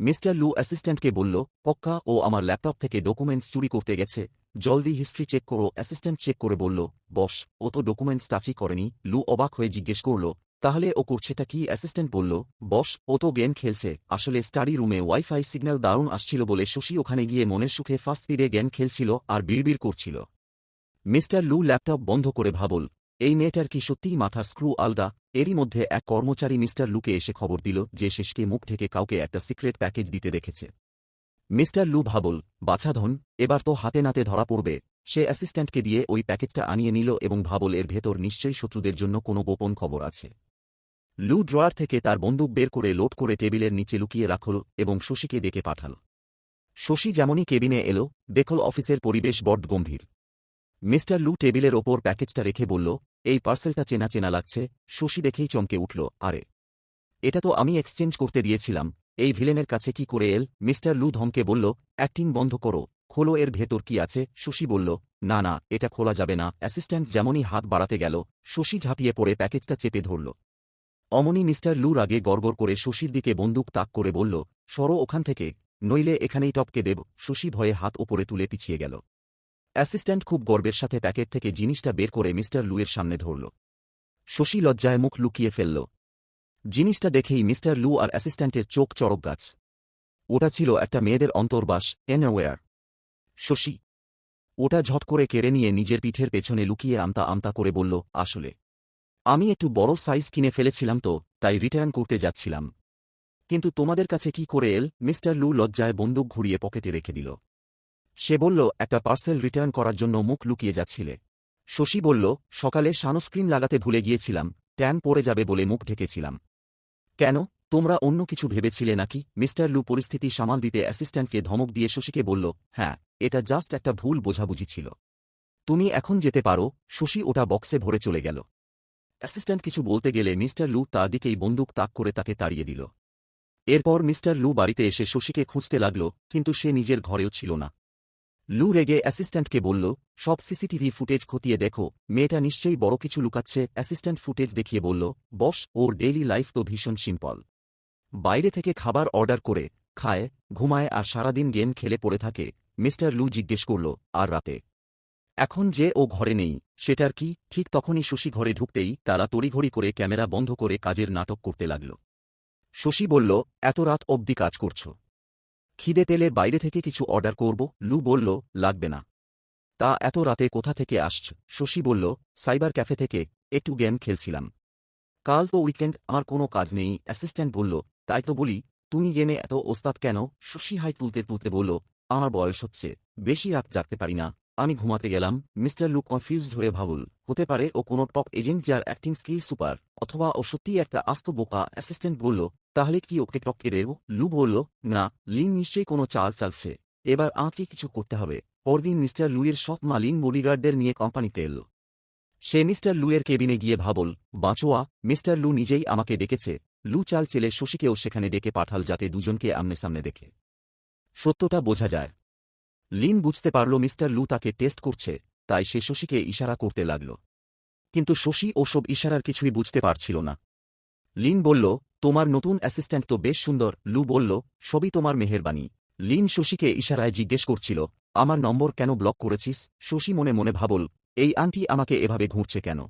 মিস্টার লু অ্যাসিস্ট্যান্টকে বলল, পক্কা ও আমার ল্যাপটপ থেকে ডকুমেন্টস চুরি করতে গেছে, জলদি হিস্ট্রি চেক করো। অ্যাসিস্ট্যান্ট চেক করে বলল, বস, ও তো ডকুমেন্টস টাচই করেনি। লু অবাক হয়ে জিজ্ঞেস করল, তাহলে ও করছেটা কি? অ্যাসিস্ট্যান্ট বলল, বস, ও তো গেম খেলছে। আসলে স্টাডি রুমে ওয়াইফাই সিগন্যাল দারুণ আসছিল বলে শশী ওখানে গিয়ে মনের সুখে ফাস্ট স্পিডে গেম খেলছিল আর বিড়বিড় করছিল। মিস্টার লু ল্যাপটপ বন্ধ করে ভাবল, এই মেয়েটার কি সত্যিই মাথার স্ক্রু আলগা? এরই মধ্যে এক কর্মচারী মিস্টার লুকে এসে খবর দিল যে শেষকে মুখ থেকে কাউকে একটা সিক্রেট প্যাকেজ দিতে দেখেছে। মিস্টার লু ভাবল, বাছাধন, এবার তো হাতে নাতে ধরা পড়বে। সে অ্যাসিস্ট্যান্টকে দিয়ে ওই প্যাকেজটা আনিয়ে নিল এবং ভাবল এর ভেতর নিশ্চয়ই শত্রুদের জন্য কোনো গোপন খবর আছে। লু ড্রয়ার থেকে তার বন্দুক বের করে লোড করে টেবিলের নিচে লুকিয়ে রাখল এবং শশীকে ডেকে পাঠাল। শশী যেমনই কেবিনে এল, দেখল অফিসের পরিবেশ বড্ড গম্ভীর। মিস্টার লু টেবিলের ওপর প্যাকেজটা রেখে বলল, এই পার্সেলটা চেনা চেনা লাগছে। শশী দেখেই চমকে উঠল, আরে, এটা তো আমি এক্সচেঞ্জ করতে দিয়েছিলাম। এই ভিলেনের কাছে কি করে এল? মিস্টার লু ধমকে বলল, অ্যাক্টিং বন্ধ করো, খোলো এর ভেতর কি আছে। শশী বলল, না না, এটা খোলা যাবে না। অ্যাসিস্ট্যান্ট যেমনই হাত বাড়াতে গেল, শশী ঝাঁপিয়ে পড়ে প্যাকেজটা চেপে ধরল। অমনি মিস্টার লু রাগে গড়গড় করে শশীর দিকে বন্দুক তাক করে বলল, সরো ওখান থেকে, নইলে এখানেই টপকে দেব। শশী ভয়ে হাত ওপরে তুলে পিছিয়ে গেল। অ্যাসিস্ট্যান্ট খুব গর্বের সাথে প্যাকেট থেকে জিনিসটা বের করে মিস্টার লুয়ের সামনে ধরল। শশী লজ্জায় মুখ লুকিয়ে ফেলল। জিনিসটা দেখেই মিস্টার লু আর অ্যাসিস্ট্যান্টের চোখ চড়ক গাছ। ওটা ছিল একটা মেয়েদের অন্তর্বাস, এনারওয়্যার। শশী ওটা ঝট করে কেড়ে নিয়ে নিজের পিঠের পেছনে লুকিয়ে আমতা আমতা করে বলল, আসলে আমি একটু বড় সাইজ কিনে ফেলেছিলাম তো, তাই রিটার্ন করতে যাচ্ছিলাম। কিন্তু তোমাদের কাছে কি করে এল? মিস্টার লু লজ্জায় বন্দুক ঘুরিয়ে পকেটে রেখে দিল। সে বলল, একটা পার্সেল রিটার্ন করার জন্য মুখ লুকিয়ে যাচ্ছিলে। শশী বলল, সকালে সানস্ক্রিন লাগাতে ভুলে গিয়েছিলাম, ট্যান পড়ে যাবে বলে মুখ ঢেকেছিলাম। কেন, তোমরা অন্য কিছু ভেবেছিলে নাকি? মিস্টার লু পরিস্থিতি সামাল দিতে অ্যাসিস্ট্যান্টকে ধমক দিয়ে শশীকে বলল, হ্যাঁ, এটা জাস্ট একটা ভুল বোঝাবুঝি ছিল। তুমি এখন যেতে পারো। শশী ওটা বক্সে ভরে চলে গেল। অ্যাসিস্ট্যান্ট কিছু বলতে গেলে মিস্টার লু তার দিকেই বন্দুক তাক করে তাকে তাড়িয়ে দিল। এরপর মিস্টার লু বাড়িতে এসে শশীকে খুঁজতে লাগল, কিন্তু সে নিজের ঘরেও ছিল না। লু রেগে অ্যাসিস্ট্যান্টকে বলল, সব সিসিটিভি ফুটেজ খতিয়ে দেখো, মেয়েটা নিশ্চয়ই বড় কিছু লুকাচ্ছে। অ্যাসিস্ট্যান্ট ফুটেজ দেখিয়ে বলল, বস, ওর ডেইলি লাইফ তো ভীষণ সিম্পল। বাইরে থেকে খাবার অর্ডার করে খায়, ঘুমায় আর সারাদিন গেম খেলে পড়ে থাকে। মিস্টার লু জিজ্ঞেস করল, আর রাতে? এখন যে ও ঘরে নেই সেটার কি? ঠিক তখনই শশী ঘরে ঢুকতেই তারা তড়িঘড়ি করে ক্যামেরা বন্ধ করে কাজের নাটক করতে লাগল। শশী বলল, এত রাত অবধি কাজ করছ? খিদে পেলে বাইরে থেকে কিছু অর্ডার করব। লু বলল, লাগবে না। তা এত রাতে কোথা থেকে আসছ? শশী বলল, সাইবার ক্যাফে থেকে, একটু গেম খেলছিলাম। কাল তো উইকেন্ড, আমার কোনো কাজ নেই। অ্যাসিস্ট্যান্ট বলল, তাই তো বলি, তুমি গেমে এত ওস্তাদ কেন? শশী হাই তুলতে তুলতে বলল, আমার বয়স হচ্ছে, বেশি রাত জাগতে পারি না, আমি ঘুমাতে গেলাম। মিস্টার লু কনফিউজড হয়ে ভাবল, হতে পারে ও কোনো টপ এজেন্ট যার অ্যাক্টিং স্কিল সুপার, অথবা ও সত্যিই একটা আস্ত বোকা। অ্যাসিস্ট্যান্ট বলল, তাহলে কি ওকে টপকে দেব? লু বলল, না, লিন নিশ্চয়ই কোনো চাল চালছে, এবার আমাকে কিছু করতে হবে। পরদিন মিস্টার লুয়ের সৎ মা লিন বডিগার্ডদের নিয়ে কোম্পানিতে এল। সে মিস্টার লুয়ের কেবিনে গিয়ে ভাবল, বাঁচোয়া, মিস্টার লু নিজেই আমাকে ডেকেছে। লু চাল চেলে শশীকেও সেখানে ডেকে পাঠাল যাতে দুজনকে আমনে-সামনে দেখে সত্যটা বোঝা যায়। লিন বুঝতে পারল মিস্টার লু তাকে টেস্ট করছে, তাই সে শশীকে ইশারা করতে লাগল। কিন্তু শশী ওসব ইশারার কিছুই বুঝতে পারছিল না। লিন বলল, তোমার নতুন অ্যাসিস্ট্যান্ট তো বেশ সুন্দর। লু বলল, সবই তোমার মেহেরবানি। লিন শশীকে ইশারায় জিজ্ঞেস করছিল, আমার নম্বর কেন ব্লক করেছিস? শশী মনে মনে ভাবল, এই আন্টি আমাকে এভাবে ঘুরছে কেন?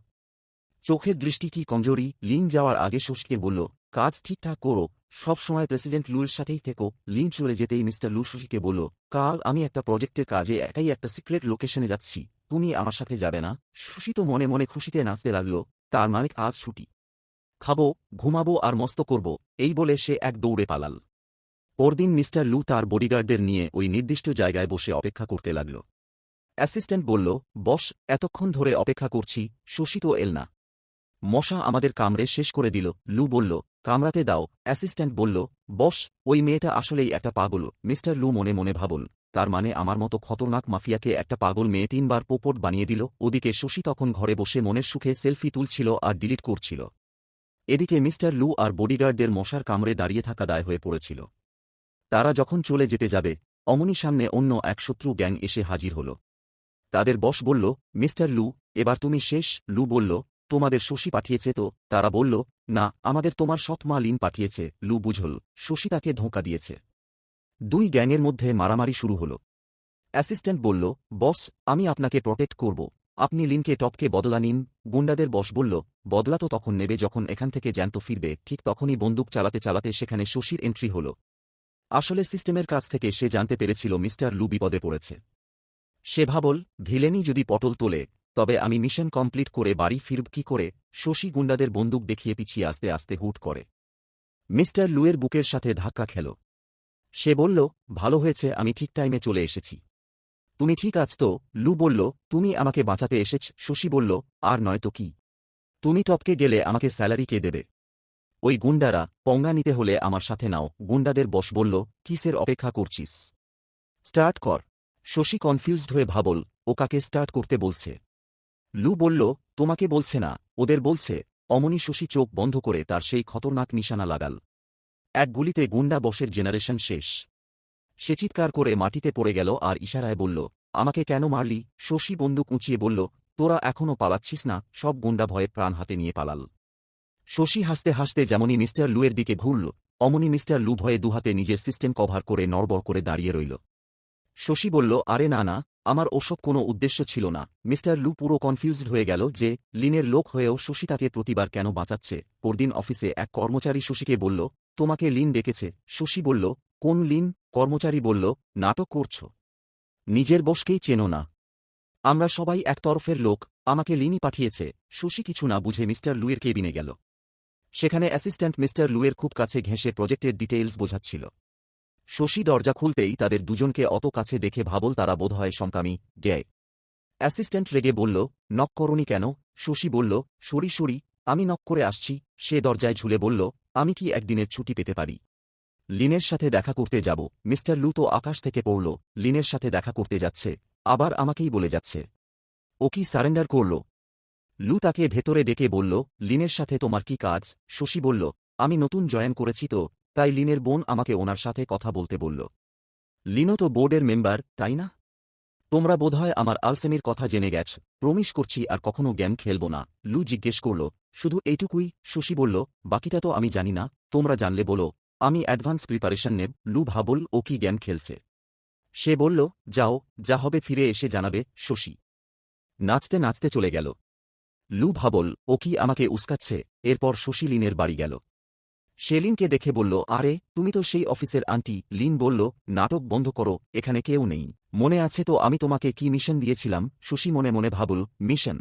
চোখের দৃষ্টি কি কমজোরি? লিন যাওয়ার আগে শশীকে বলল, কাজ ঠিকঠাক করো, সব সময় প্রেসিডেন্ট লুর সাথেই থেকো। লিন চলে যেতেই মিস্টার লু শশীকে বলল, কাল আমি একটা প্রজেক্টের কাজে একাই একটা সিক্রেট লোকেশনে যাচ্ছি, তুমি আমার সাথে যাবে না? শশী তো মনে মনে খুশিতে নাচতে লাগল, তার মানে আজ ছুটি। খাবো, ঘুমাবো আর মস্ত করব, এই বলে সে এক দৌড়ে পালাল। পরদিন মিস্টার লু তার বডিগার্ডদের নিয়ে ওই নির্দিষ্ট জায়গায় বসে অপেক্ষা করতে লাগল। অ্যাসিস্ট্যান্ট বলল, বস, এতক্ষণ ধরে অপেক্ষা করছি, শশী তো এল না। মশা আমাদের কামড়ে শেষ করে দিল। লু বলল, কামড়াতে দাও। অ্যাসিস্ট্যান্ট বলল, বস, ওই মেয়েটা আসলেই একটা পাগল। মিস্টার লু মনে মনে ভাবল, তার মানে আমার মতো খতরনাক মাফিয়াকে একটা পাগল মেয়ে 3বার পোপট বানিয়ে দিল। ওদিকে শশী তখন ঘরে বসে মনের সুখে সেলফি তুলছিল আর ডিলিট করছিল। এদিকে মিস্টার লু আর বডিগার্ডদের মশার কামড়ে দাঁড়িয়ে থাকা দায় হয়ে পড়েছিল। তারা যখন চলে যেতে যাবে, অমনি সামনে অন্য এক শত্রু গ্যাং এসে হাজির হল। তাদের বস বলল, মিস্টার লু, এবার তুমি শেষ। লু বলল, তোমাদের শশী পাঠিয়েছে তো? তারা বলল, না, আমাদের তোমার সৎ মা লিন পাঠিয়েছে। লু বুঝল, শশী তাকে ধোঁকা দিয়েছে। দুই গ্যাংয়ের মধ্যে মারামারি শুরু হল। অ্যাসিস্ট্যান্ট বলল, বস, আমি আপনাকে প্রটেক্ট করব, আপনি লিনকে টপকে বদলা নিন। গুন্ডাদের বস বলল, বদলা তো তখন নেবে যখন এখান থেকে জ্যান্ত ফিরবে। ঠিক তখনই বন্দুক চালাতে চালাতে সেখানে শশীর এন্ট্রি হল। আসলে সিস্টেমের কাছ থেকে সে জানতে পেরেছিল মিস্টার লু বিপদে পড়েছে। সে ভাবল, ভিলেনই যদি পটল তোলে, তবে আমি মিশন কমপ্লিট করে বাড়ি ফিরব কি করে? শশী গুন্ডাদের বন্দুক দেখিয়ে পিছিয়ে আস্তে আস্তে হুট করে মিস্টার লুয়ের বুকের সাথে ধাক্কা খেল। সে বলল, ভালো হয়েছে আমি ঠিক টাইমে চলে এসেছি। তুমি ঠিক আছ তো? লু বলল, তুমি আমাকে বাঁচাতে এসেছ। শশী বলল, আর নয় তো কি, তুমি টপকে গেলে আমাকে স্যালারি কে দেবে? ওই গুন্ডারা, পঙ্গা নিতে হলে আমার সাথে নাও। গুন্ডাদের বস বলল, কিসের অপেক্ষা করছিস? স্টার্ট কর। শশী কনফিউজড হয়ে ভাবল, ও কাকে স্টার্ট করতে বলছে? লু বলল, তোমাকে বলছে না, ওদের বলছে। অমনি শশী চোখ বন্ধ করে তার সেই খতরনাক নিশানা লাগাল। এক গুলিতে গুন্ডা বসের জেনারেশন শেষ। সে চিৎকার করে মাটিতে পড়ে গেল আর ইশারায় বলল, আমাকে কেন মারলি? শশী বন্দুক উঁচিয়ে বলল, তোরা এখনও পালাচ্ছিস না? সব গুন্ডা ভয়ে প্রাণ হাতে নিয়ে পালাল। শশী হাসতে হাসতে যেমনই মিস্টার লুয়ের দিকে ঘুরল, অমনি মিস্টার লু ভয়ে দুহাতে নিজের সিস্টেম কভার করে নড়বড় করে দাঁড়িয়ে রইল। শশী বলল, আরে না না, আমার ওসব কোনো উদ্দেশ্য ছিল না। মিস্টার লু পুরো কনফিউজড হয়ে গেল যে লিনের লোক হয়েও শশী তাকে প্রতিবার কেন বাঁচাচ্ছে। পরদিন অফিসে এক কর্মচারী শশীকে বলল, তোমাকে লিন ডেকেছে। শশী বলল, কোন লিন? কর্মচারী বলল, নাটক করছ, নিজের বসকেই চেনো না? আমরা সবাই এক তরফের লোক, আমাকে লিনই পাঠিয়েছে। শশী কিছু না বুঝে মিস্টার লুয়ের কেবিনে গেল। সেখানে অ্যাসিস্ট্যান্ট মিস্টার লুয়ের খুব কাছে ঘেঁষে প্রজেক্টের ডিটেইলস বোঝাচ্ছিল। শশী দরজা খুলতেই তাদের দুজনকে অত কাছে দেখে ভাবল তারা বোধহয় সমকামী, গে। অ্যাসিস্ট্যান্ট রেগে বলল, নক করনি কেন? শশী বলল, সরি সরি, আমি নক করে আসছি। সে দরজায় ঝুলে বলল, আমি কি একদিনের ছুটি পেতে পারি? লিনের সাথে দেখা করতে যাব। মিস্টার লু তো আকাশ থেকে পড়ল, লিনের সাথে দেখা করতে যাচ্ছে, আবার আমাকেই বলে যাচ্ছে। ও কি সারেন্ডার করল? লু তাকে ভেতরে ডেকে বলল, লিনের সাথে তোমার কি কাজ? শশী বলল, আমি নতুন জয়েন করেছি তো, তাই লিনের বোন আমাকে ওনার সাথে কথা বলতে বলল। লিনও তো বোর্ডের মেম্বার, তাই না? তোমরা বোধহয় আমার আলসেমির কথা জেনে গেছ। প্রমিস করছি আর কখনো গেম খেলব না। লু জিজ্ঞেস করল, শুধু এইটুকুই? শশী বলল, বাকিটা তো আমি জানি না, তোমরা জানলে বলো, আমি অ্যাডভান্স প্রিপারেশন নেব। লু ভাবল ও কি গেম খেলছে। সে বলল, যাও, যা হবে ফিরে এসে জানাবে। শশী নাচতে নাচতে চলে গেল। লু ভাবল ও কি আমাকে উস্কাচ্ছে। এরপর শশী লিনের বাড়ি গেল। সে লিনকে দেখে বলল, আরে তুমি তো সেই অফিসের আন্টি। লিন বলল, নাটক বন্ধ করো, এখানে কেউ নেই। মনে আছে তো আমি তোমাকে কি মিশন দিয়েছিলাম? শশী মনে মনে ভাবল, মিশন?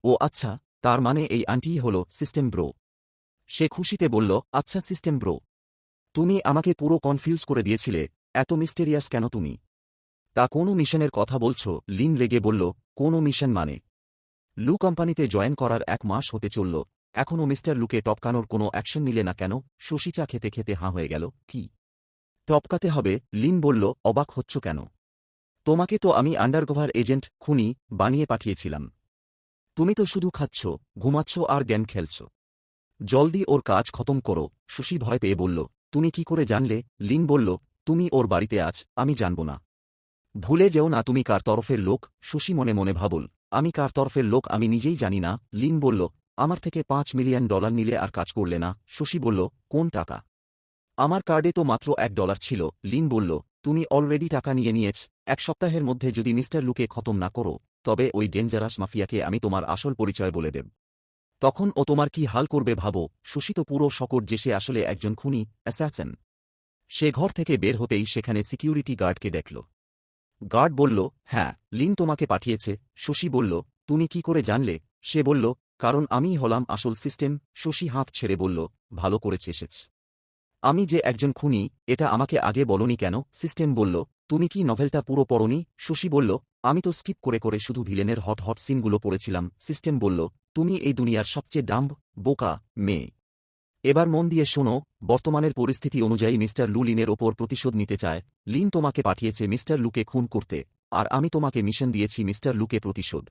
ও আচ্ছা, তার মানে এই আন্টিই হল সিস্টেম ব্রো। সে খুশিতে বলল, আচ্ছা সিস্টেম ব্রো, তুমি আমাকে পুরো কনফিউজ করে দিয়েছিলে। এত মিস্টেরিয়াস কেন তুমি? তা কোনো মিশনের কথা বলছ? লিন রেগে বলল, কোনো মিশন মানে? লু কোম্পানিতে জয়েন করার 1 মাস হতে চলল, এখনও মিস্টার লুকে টপকানোর কোনো অ্যাকশন নিলে না কেন? শশী চা খেতে খেতে হাঁ হয়ে গেল। কি টপকাতে হবে? লিন বলল, অবাক হচ্ছ কেন? তোমাকে তো আমি আন্ডারকভার এজেন্ট, খুনি বানিয়ে পাঠিয়েছিলাম। তুমি তো শুধু খাচ্ছ, ঘুমাচ্ছ আর গেম খেলছ। জলদি ওর কাজ খতম করো। শশী ভয় পেয়ে বলল, তুমি কি করে জানলে? লিন বলল, তুমি ওর বাড়িতে আছ, আমি জানব না। ভুলে যেও না তুমি কার তরফের লোক। শশী মনে মনে ভাবল, আমি কার তরফের লোক আমি নিজেই জানি না। লিন বলল, আমার থেকে $5 মিলিয়ন নিলে আর কাজ করলে না? শশী বলল, কোন টাকা? আমার কার্ডে তো মাত্র $1 ছিল। লিন বলল, তুমি অলরেডি টাকা নিয়ে নিয়েছ। 1 সপ্তাহের মধ্যে যদি মিস্টার লুকে খতম না করো, তবে ওই ডেঞ্জারাস মাফিয়াকে আমি তোমার আসল পরিচয় বলে দেব। তখন ও তোমার কি হাল করবে ভাবো। শশী তো পুরো শকট যে সে আসলে একজন খুনি, অ্যাসাসিন। সে ঘর থেকে বের হতেই সেখানে সিকিউরিটি গার্ডকে দেখল। গার্ড বলল, হ্যাঁ, লিন তোমাকে পাঠিয়েছে। শশী বলল, তুমি কি করে জানলে? সে বলল, কারণ আমিই হলাম আসল সিস্টেম। শশী হাত ছেড়ে বলল, ভালো করেছে এসেছ। আমি যে একজন খুনি, এটা আমাকে আগে বলনি কেন? সিস্টেম বলল, তুমি কি নভেলটা পুরো পড়নি? শশী বলল, আমি তো স্কিপ করে করে শুধু ভিলেনের হট হট সিনগুলো পড়েছিলাম। সিস্টেম বলল, তুমি এই দুনিয়ার সবচেয়ে ডাম্ব, বোকা মেয়ে। এবার মন দিয়ে শোনো, বর্তমানের পরিস্থিতি অনুযায়ী মিস্টার লু লিনের ওপর প্রতিশোধ নিতে চায়। লিন তোমাকে পাঠিয়েছে মিস্টার লুকে খুন করতে, আর আমি তোমাকে মিশন দিয়েছি মিস্টার লুকে প্রতিশোধ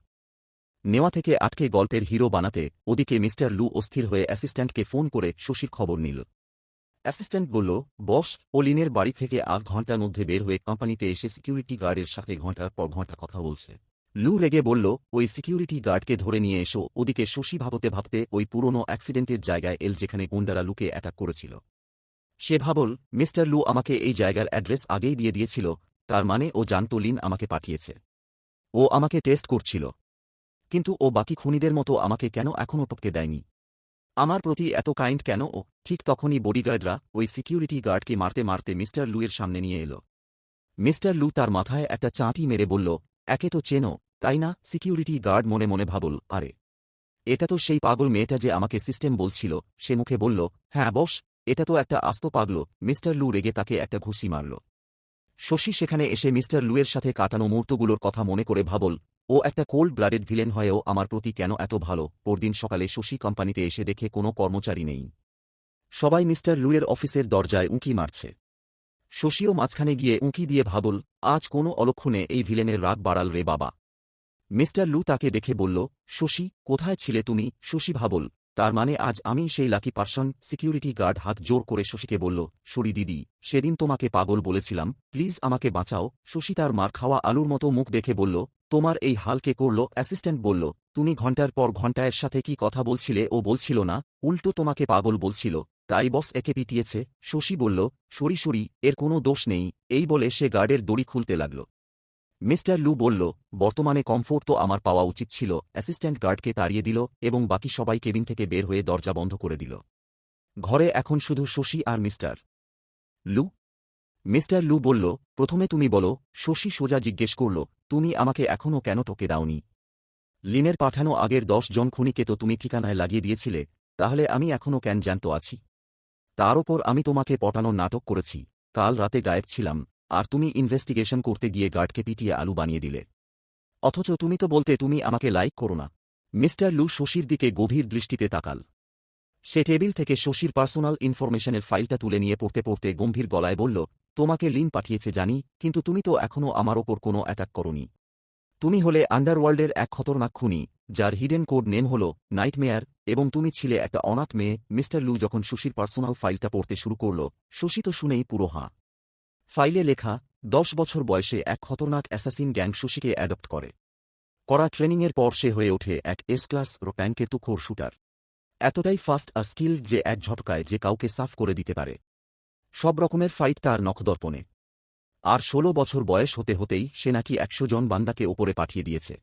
নেওয়া থেকে আটকে গল্পের হিরো বানাতে। ওদিকে মিস্টার লু অস্থির হয়ে অ্যাসিস্ট্যান্টকে ফোন করে শশীর খবর নিল। অ্যাসিস্ট্যান্ট বলল, বস, ও লিনের বাড়ি থেকে 8 ঘণ্টার মধ্যে বের হয়ে কোম্পানিতে এসে সিকিউরিটি গার্ডের সাথে ঘণ্টার পর ঘণ্টা কথা বলছে। লু রেগে বলল, ওই সিকিউরিটি গার্ডকে ধরে নিয়ে এসো। ওদিকে শশী ভাবতে ভাবতে ওই পুরনো অ্যাক্সিডেন্টের জায়গায় যেখানে গুন্ডারা লুকে অ্যাটাক করেছিল। সে ভাবল, মিস্টার লু আমাকে এই জায়গার অ্যাড্রেস আগেই দিয়ে দিয়েছিল, তার মানে ও জানত লিন আমাকে পাঠিয়েছে। ও আমাকে টেস্ট করছিল। কিন্তু ও বাকি খুনিদের মতো আমাকে কেন এখনও টপকে দেয়নি? আমার প্রতি এত কাইন্ড কেন ও? ঠিক তখনই বডিগার্ডরা ওই সিকিউরিটি গার্ডকে মারতে মারতে মিস্টার লুয়ের সামনে নিয়ে এল। মিস্টার লু তার মাথায় একটা চাঁটি মেরে বলল, একে তো চেনো, তাই না? সিকিউরিটি গার্ড মনে মনে ভাবল, আরে, এটা তো সেই পাগল মেয়েটা যে আমাকে সিস্টেম বলছিল। সে মুখে বলল, হ্যাঁ বস, এটা তো একটা আস্ত পাগল। মিস্টার লু রেগে তাকে একটা ঘুষি মারল। শশী সেখানে এসে মিস্টার লুয়ের সাথে কাটানো মুহূর্তগুলোর কথা মনে করে ভাবল, ও একটা কোল্ড ব্লাডেড ভিলেন হয়েও আমার প্রতি কেন এত ভালো? পরদিন সকালে শশী কোম্পানিতে এসে দেখে কোনো কর্মচারী নেই। সবাই মিস্টার লুয়ের অফিসের দরজায় উঁকি মারছে। শশীও মাঝখানে গিয়ে উঁকি দিয়ে ভাবল, আজ কোনো অলক্ষণে এই ভিলেনের রাগ বাড়াল রে বাবা। মিস্টার লু তাকে দেখে বলল, শশী, কোথায় ছিলে তুমি? শশী ভাবল, তার মানে আজ আমি সেই লাকি পার্সন। সিকিউরিটি গার্ড হাত জোর করে শশীকে বলল, সরি দিদি, সেদিন তোমাকে পাগল বলেছিলাম, প্লিজ আমাকে বাঁচাও। শশী তার মার খাওয়া আলুর মতো মুখ দেখে বলল, তোমার এই হাল কে করল? অ্যাসিস্ট্যান্ট বলল, তুমি ঘণ্টার পর ঘণ্টা এর সাথে কি কথা বলছিলে? ও বলছিল না, উল্টো তোমাকে পাগল বলছিল, তাই বস একে পিটিয়েছে। শশী বলল, সরি সরি, এর কোনো দোষ নেই। এই বলে সে গার্ডের দড়ি খুলতে লাগল। মিস্টার লু বলল, বর্তমানে কমফোর্ট তো আমার পাওয়া উচিত ছিল। অ্যাসিস্ট্যান্ট গার্ডকে তাড়িয়ে দিল এবং বাকি সবাই কেবিন থেকে বের হয়ে দরজা বন্ধ করে দিল। ঘরে এখন শুধু শশী আর মিস্টার লু। মিস্টার লু বলল, প্রথমে তুমি বলো। শশী সোজা জিজ্ঞেস করল, তুমি আমাকে এখনও কেন টোকে দাওনি? লিনের পাঠানো আগের 10 জন খুনিকে তো তুমি ঠিকানায় লাগিয়ে দিয়েছিলে, তাহলে আমি এখনও কেন জ্যান্ত আছি? তার ওপর আমি তোমাকে পটানোর নাটক করেছি, কাল রাতে গায়েব ছিলাম, আর তুমি ইনভেস্টিগেশন করতে গিয়ে গার্ডকে পিটিয়ে আলু বানিয়ে দিলে। অথচ তুমি তো বলতে তুমি আমাকে লাইক করো না। মিস্টার লু শশীর দিকে গভীর দৃষ্টিতে তাকাল। সে টেবিল থেকে শশীর পার্সোনাল ইনফরমেশনের ফাইলটা তুলে নিয়ে পড়তে পড়তে গম্ভীর গলায় বলল, তোমাকে লিন পাঠিয়েছে জানি, কিন্তু তুমি তো এখনও আমার ওপর কোনো অ্যাটাক করনি। তুমি হলে আন্ডারওয়ার্ল্ডের এক খতরনাক খুনি, যার হিডেন কোড নেম হল নাইটমেয়ার, এবং তুমি ছিলে একটা অনাথ মেয়ে। মিস্টার লু যখন শশীর পার্সোনাল ফাইলটা পড়তে শুরু করল, শশী তো শুনেই পুরো হাঁ। ফাইলে লেখা, 10 বছর বয়সে এক খতরনাক অ্যাসাসিন গ্যাং শশীকে অ্যাডপ্ট করে। করা ট্রেনিংয়ের পর সে হয়ে ওঠে এক এস ক্লাস রোপ্যাঙ্কে তুখোর শুটার। এতটাই ফাস্ট আর স্কিল যে এক ঝটকায় যে কাউকে সাফ করে দিতে পারে। সব রকমের ফাইট তার নখদর্পণে। আর 16 বছর বয়স হতে হতেই সে নাকি 100 জন বান্দাকে ওপরে পাঠিয়ে দিয়েছে।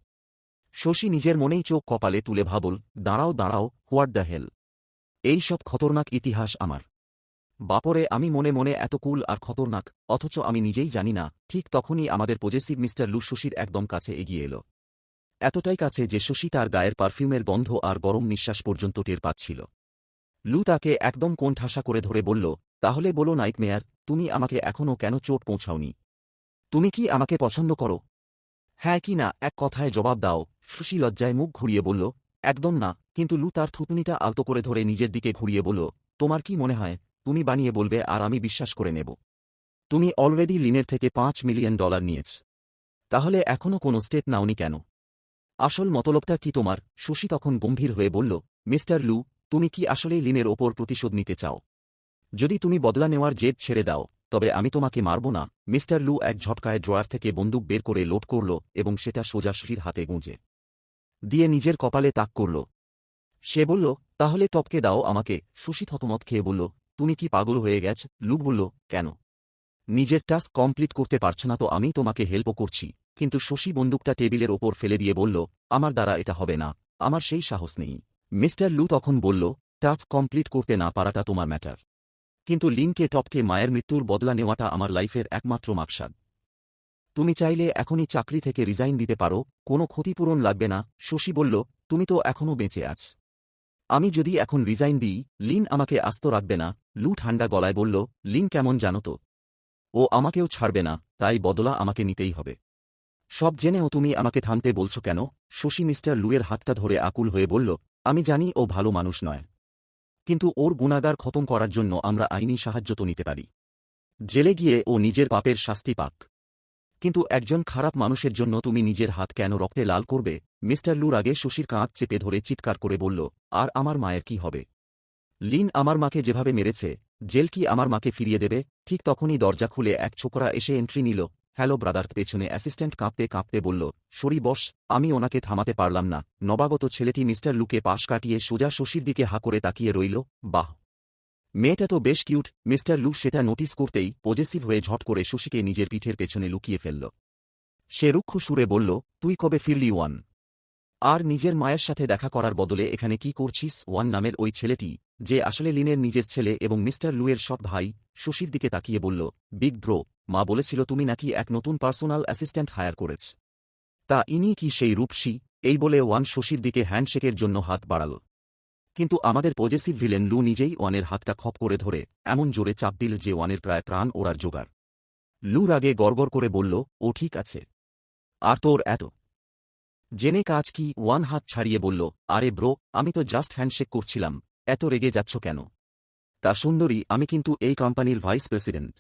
শশী নিজের মনেই চোখ কপালে তুলে ভাবল, দাঁড়াও দাঁড়াও, হোয়াট দ্য হেল! এই সব খতরনাক ইতিহাস আমার। বাপরে, আমি মনে মনে এত কুল আর খতরনাক, অথচ আমি নিজেই জানি না। ঠিক তখনই আমাদের পজেসিভ মিস্টার লু শশীর একদম কাছে এগিয়ে এল। এতটাই কাছে যে শশী তার গায়ের পারফিউমের গন্ধ আর গরম নিঃশ্বাস পর্যন্ত টের পাচ্ছিল। লু তাকে একদম কোণঠাসা করে ধরে বলল, তাহলে বলো নাইটমেয়ার, তুমি আমাকে এখনও কেন চোট পৌঁছাওনি? তুমি কি আমাকে পছন্দ করো? হ্যাঁ কি না এক কথায় জবাব দাও। শশী লজ্জায় মুখ ঘুরিয়ে বলল, একদম না। কিন্তু লু তার থুতনিটা আলতো করে ধরে নিজের দিকে ঘুরিয়ে বলল, তোমার কি মনে হয় তুমি বানিয়ে বলবে আর আমি বিশ্বাস করে নেব? তুমি অলরেডি লিনের থেকে $5 মিলিয়ন নিয়েছ। তাহলে এখনও কোনো স্টেপ নাওনি কেন? আসল মতলবটা কি তোমার? শশী তখন গম্ভীর হয়ে বলল, মিস্টার লু, তুমি কি আসলেই লিনের ওপর প্রতিশোধ নিতে চাও? যদি তুমি বদলা নেওয়ার জেদ ছেড়ে দাও, তবে আমি তোমাকে মারব না। মিস্টার লু এক ঝটকায় ড্রয়ার থেকে বন্দুক বের করে লোড করল এবং সেটা সোজা শশীর হাতে গুঁজে দিয়ে নিজের কপালে তাক করল। সে বলল, তাহলে টপকে দাও আমাকে। শশী থতমত খেয়ে বলল, তুমি কি পাগল হয়ে গেছ? লু বলল, কেন? নিজের টাস্ক কমপ্লিট করতে পারছ না তো আমি তোমাকে হেল্পও করছি। কিন্তু শশী বন্দুকটা টেবিলের ওপর ফেলে দিয়ে বলল, আমার দ্বারা এটা হবে না, আমার সেই সাহস নেই। মিস্টার লু তখন বলল, টাস্ক কমপ্লিট করতে না পারাটা তোমার ম্যাটার, কিন্তু লিনকে টপকে মায়ের মৃত্যুর বদলা নেওয়াটা আমার লাইফের একমাত্র মাকসাদ। তুমি চাইলে এখনই চাকরি থেকে রিজাইন দিতে পারো, কোনো ক্ষতিপূরণ লাগবে না। শশী বলল, তুমি তো এখনও বেঁচে আছ। আমি যদি এখন রিজাইন দিই, লিন আমাকে আস্ত রাখবে না। লু ঠান্ডা গলায় বলল, লিন কেমন জানো তো? ও আমাকেও ছাড়বে না, তাই বদলা আমাকে নিতেই হবে। সব জেনেও তুমি আমাকে থামতে বলছো কেন? শশী মিস্টার লুয়ের হাতটা ধরে আকুল হয়ে বলল, আমি জানি ও ভালো মানুষ নয়, কিন্তু ওর গুণাগার খতম করার জন্য আমরা আইনি সাহায্য তো নিতে পারি। জেলে গিয়ে ও নিজের পাপের শাস্তি পাক। কিন্তু একজন খারাপ মানুষের জন্য তুমি নিজের হাত কেন রক্তে লাল করবে? মিস্টার লুর আগে শশীর কাঁধ চেপে ধরে চিৎকার করে বলল, আর আমার মায়ের কি হবে? লিন আমার মাকে যেভাবে মেরেছে, জেল কি আমার মাকে ফিরিয়ে দেবে? ঠিক তখনই দরজা খুলে এক ছোকরা এসে এন্ট্রি নিল। Hello brother. পেছনে অ্যাসিস্ট্যান্ট কাঁপতে কাঁপতে বলল, সরি বস, আমি ওনাকে থামাতে পারলাম না। নবাগত ছেলেটি মিস্টার লুকে পাশ কাটিয়ে সোজা শশীর দিকে হা করে তাকিয়ে রইল। বাহ, মেয়েটা তো বেশ কিউট। মিস্টার লু সেটা নোটিস করতেই পজেসিভ হয়ে ঝট করে শশীকে নিজের পিঠের পেছনে লুকিয়ে ফেলল। সে রুক্ষ সুরে বলল, তুই কবে ফিরলি ওয়ান? আর নিজের মায়ের সাথে দেখা করার বদলে এখানে কি করছিস? ওয়ান নামের ওই ছেলেটি, যে আসলে লিনের নিজের ছেলে এবং মিস্টার লুয়ের সৎ ভাই, শশীর দিকে তাকিয়ে বলল, বিগ ব্রো, মা বলেছিল তুমি নাকি এক নতুন পার্সোনাল অ্যাসিস্ট্যান্ট হায়ার করেছ। তা ইনি কি সেই রূপসী? এই বলে ওয়ান শশীর দিকে হ্যান্ডশেকের জন্য হাত বাড়াল। কিন্তু আমাদের পজেসিভ ভিলেন লু নিজেই ওয়ানের হাতটা খপ করে ধরে এমন জোরে চাপ দিল যে ওয়ানের প্রায় প্রাণ ওড়ার জোগাড়। লু রাগে গড়গড় করে বলল, ও ঠিক আছে, আর তোর এত জেনে কাজ কি? ওয়ান হাত ছাড়িয়ে বলল, আরে ব্রো, আমি তো জাস্ট হ্যান্ডশেক করছিলাম, এত রেগে যাচ্ছ কেন? তা সুন্দরী, আমি কিন্তু এই কোম্পানির ভাইস প্রেসিডেন্ট।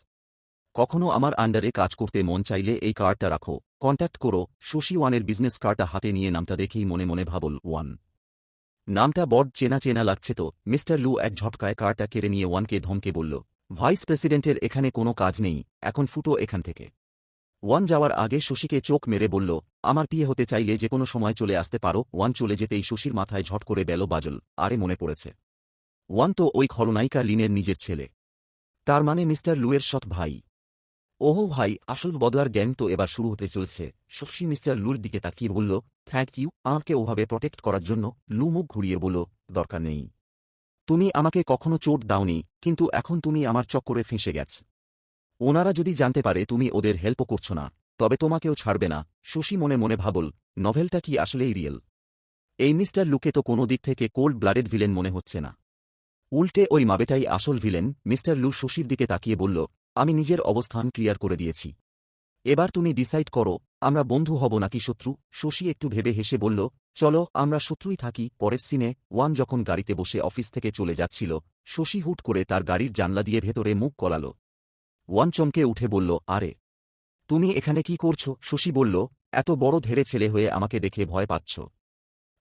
কখনো আমার আন্ডারে কাজ করতে মন চাইলে এই কার্ডটা রাখো, কন্ট্যাক্ট করো। শশী ওয়ানের বিজনেস কার্ডটা হাতে নিয়ে নামটা দেখেই মনে মনে ভাবল, ওয়ান নামটা বড় চেনা চেনা লাগছে তো। মিস্টার লু এক ঝটকায় কার্ডটা কেড়ে নিয়ে ওয়ানকে ধমকে বলল, ভাইস প্রেসিডেন্টের এখানে কোনো কাজ নেই, এখন ফুটো এখান থেকে। ওয়ান যাওয়ার আগে শশীকে চোখ মেরে বলল, আমার বিয়ে হতে চাইলে যে কোনো সময় চলে আসতে পারো। ওয়ান চলে যেতেই শশীর মাথায় ঝট করে বেল বাজল। আরে মনে পড়েছে, ওয়ান তো ওই খলনায়িকা লিনের নিজের ছেলে। তার মানে মিস্টার লুয়ের সৎ ভাই। ওহো ভাই, আসল বদলার জ্ঞান তো এবার শুরু হতে চলছে। শশী মিস্টার লুর দিকে তাকিয়ে বলল, থ্যাংক ইউ আমাকে ওভাবে প্রটেক্ট করার জন্য। লু মুখ ঘুরিয়ে বলল, দরকার নেই, তুমি আমাকে কখনো চোট দাওনি, কিন্তু এখন তুমি আমার চক্করে ফেঁসে গেছ। ওনারা যদি জানতে পারে তুমি ওদের হেল্পও করছো না, তবে তোমাকেও ছাড়বে না। শশী মনে মনে ভাবল, নভেলটা কি আসলেই রিয়েল? এই মিস্টার লুকে তো কোনো দিক থেকে কোল্ড ব্লাডেড ভিলেন মনে হচ্ছে না, উল্টে ওই মাবেটাই আসল ভিলেন। মিস্টার লু শশীর দিকে তাকিয়ে বলল, আমি নিজের অবস্থান ক্লিয়ার করে দিয়েছি, এবার তুমি ডিসাইড করো, আমরা বন্ধু হব নাকি শত্রু। শশী একটু ভেবে হেসে বলল, চলো আমরা শত্রুই থাকি। পরের সিনে ওয়ান যখন গাড়িতে বসে অফিস থেকে চলে যাচ্ছিল, শশী হুট করে তার গাড়ির জানলা দিয়ে ভেতরে মুখ গলাল। ওয়ান চমকে উঠে বলল, আরে তুমি এখানে কি করছো? শশী বলল, এত বড় ধেড়ে ছেলে হয়ে আমাকে দেখে ভয় পাচ্ছ?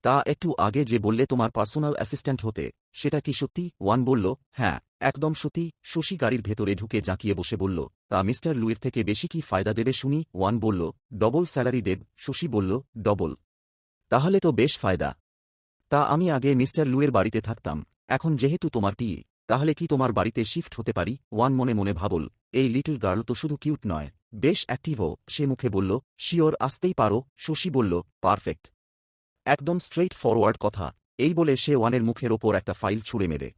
তা একটু আগে যে বললে তোমার পার্সোনাল অ্যাসিস্ট্যান্ট হতে, সেটা কি সত্যি? ওয়ান বলল, হ্যাঁ একদম সত্যি। শশী গাড়ির ভেতরে ঢুকে জাঁকিয়ে বসে বলল, তা মিস্টার লুইয়ের থেকে বেশি কি ফায়দা দেবে শুনি? ওয়ান বলল, ডবল স্যালারি দেব। শশী বলল, ডবল? তাহলে তো বেশ ফায়দা। তা আমি আগে মিস্টার লুয়ের বাড়িতে থাকতাম, এখন যেহেতু তোমার পিএ, তাহলে কি তোমার বাড়িতে শিফট হতে পারি? ওয়ান মনে মনে ভাবল, এই লিটল গার্ল তো শুধু কিউট নয়, বেশ অ্যাক্টিভও। সে মুখে বলল, শিওর, আসতেই পারো। শশী বলল, পারফেক্ট, একদম স্ট্রেইট ফরওয়ার্ড কথা। এই বলে সে ওয়ানের মুখের ওপর একটা ফাইল ছুঁড়ে মেরে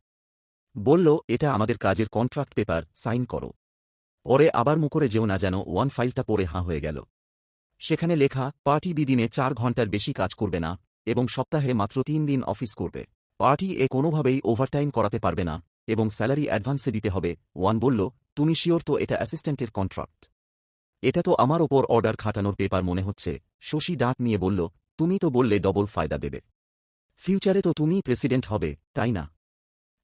বলল, এটা আমাদের কাজের কন্ট্রাক্ট পেপার, সাইন করো। পরে আবার মুখরে যেও না যেন। ওয়ান ফাইলটা পড়ে হাঁ হয়ে গেল। সেখানে লেখা, পার্টি দিনে 4 ঘন্টার বেশি কাজ করবে না এবং সপ্তাহে মাত্র 3 দিন অফিস করবে। পার্টি কোনোভাবেই ওভারটাইম করাতে পারবে না এবং স্যালারি অ্যাডভান্সে দিতে হবে। ওয়ান বলল, তুমি শিওর তো এটা অ্যাসিস্ট্যান্টের কন্ট্রাক্ট? এটা তো আমার ওপর অর্ডার খাটানোর পেপার মনে হচ্ছে। শশী দাঁত নিয়ে বলল, তুমি তো বললে ডবল ফায়দা দেবে। ফিউচারে তো তুমিই প্রেসিডেন্ট হবে, তাই না?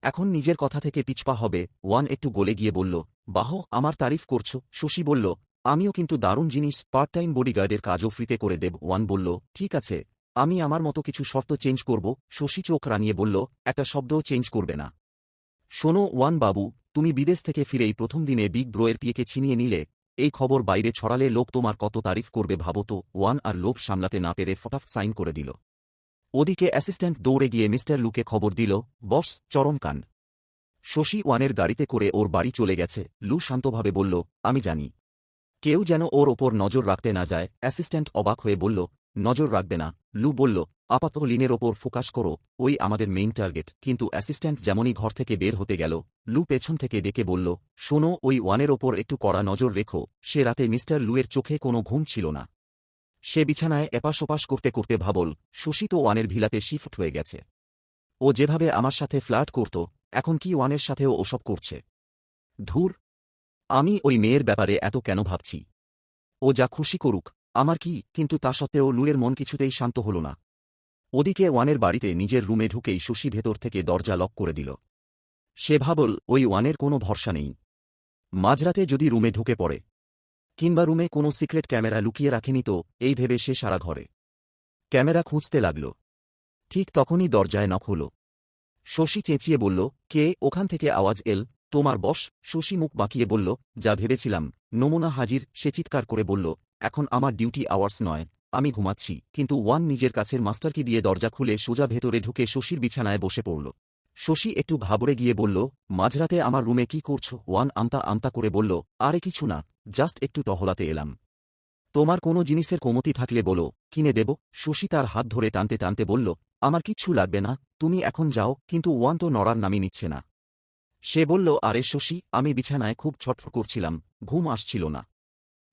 এখন নিজের কথা থেকে পিছপা হবে। ওয়ান একটু গলে গিয়ে বলল, বাহ, আমার তারিফ করছো। শশী বলল, আমিও কিন্তু দারুণ জিনিস, পার্ট টাইম বডিগার্ডের কাজও ফ্রিতে করে দেব। ওয়ান বলল, ঠিক আছে, আমি আমার মতো কিছু শর্ত চেঞ্জ করব। শশী চোখ রানিয়ে বলল, একটা শব্দও চেঞ্জ করবে না। শোনো ওয়ান বাবু, তুমি বিদেশ থেকে ফিরেই প্রথম দিনে বিগ ব্রোয়ের পিয়েকে ছিনিয়ে নিলে, এই খবর বাইরে ছড়ালে লোক তোমার কত তারিফ করবে ভাবো তো। ওয়ান আর লোভ সামলাতে না পেরে ফটাফ সাইন করে দিল। ওদিকে অ্যাসিস্ট্যান্ট দৌড়ে গিয়ে মিস্টার লুকে খবর দিল, বস, চরম কাণ্ড। শশী ওয়ানের গাড়িতে করে ওর বাড়ি চলে গেছে। লু শান্তভাবে বলল, আমি জানি, কেউ যেন ওর ওপর নজর রাখতে না যায়। অ্যাসিস্ট্যান্ট অবাক হয়ে বলল, নজর রাখবে না? লু বলল, আপাতত লিনের ওপর ফোকাস করো, ওই আমাদের মেইন টার্গেট। কিন্তু অ্যাসিস্ট্যান্ট যেমনই ঘর থেকে বের হতে গেল, লু পেছন থেকে ডেকে বলল, শোনো, ওই ওয়ানের ওপর একটু কড়া নজর রেখো। সে রাতে মিস্টার লুয়ের চোখে কোনো ঘুম ছিল না। সে বিছানায় এপাশ ওপাশ করতে করতে ভাবল, শশী তো ওয়ানের ভিলাতে শিফট হয়ে গেছে। ও যেভাবে আমার সাথে ফ্লার্ট করত, এখন কি ওয়ানের সাথেও ওসব করছে? ধুর, আমি ওই মেয়ের ব্যাপারে এত কেন ভাবছি? ও যা খুশি করুক, আমার কি? কিন্তু তা সত্ত্বেও লুয়ের মন কিছুতেই শান্ত হল না। ওদিকে ওয়ানের বাড়িতে নিজের রুমে ঢুকেই শশী ভেতর থেকে দরজা লক করে দিল। সে ভাবল, ওই ওয়ানের কোনো ভরসা নেই। মাঝরাতে যদি রুমে ঢুকে পড়ে, কিংবা রুমে কোনো সিক্রেট ক্যামেরা লুকিয়ে রাখেনি তো, এই ভেবে সে সারা ঘরে ক্যামেরা খুঁজতে লাগল। ঠিক তখনই দরজায় নক হল। শশী চেঁচিয়ে বলল, কে? ওখান থেকে আওয়াজ এল, তোমার বস। শশী মুখ বাঁকিয়ে বলল, যা ভেবেছিলাম, নমুনা হাজির। সে চিৎকার করে বলল, এখন আমার ডিউটি আওয়ার্স নয়, আমি ঘুমাচ্ছি। কিন্তু ওয়ান নিজের কাছের মাস্টারকি দিয়ে দরজা খুলে সোজা ভেতরে ঢুকে শশীর বিছানায় বসে পড়ল। শশী একটু ঘাবড়ে গিয়ে বলল, মাঝরাতে আমার রুমে কি করছো? ওয়ান আমতা আমতা করে বলল, আরে কিছু না, জাস্ট একটু টহলাতে এলাম। তোমার কোনো জিনিসের কমতি থাকলে বলো, কিনে দেব। শশী তার হাত ধরে টানতে টানতে বলল, আমার কিচ্ছু লাগবে না, তুমি এখন যাও। কিন্তু ওয়ান তো নড়ার নামই নিচ্ছে না। সে বলল, আরে শশী, আমি বিছানায় খুব ছটফট করছিলাম, ঘুম আসছিল না।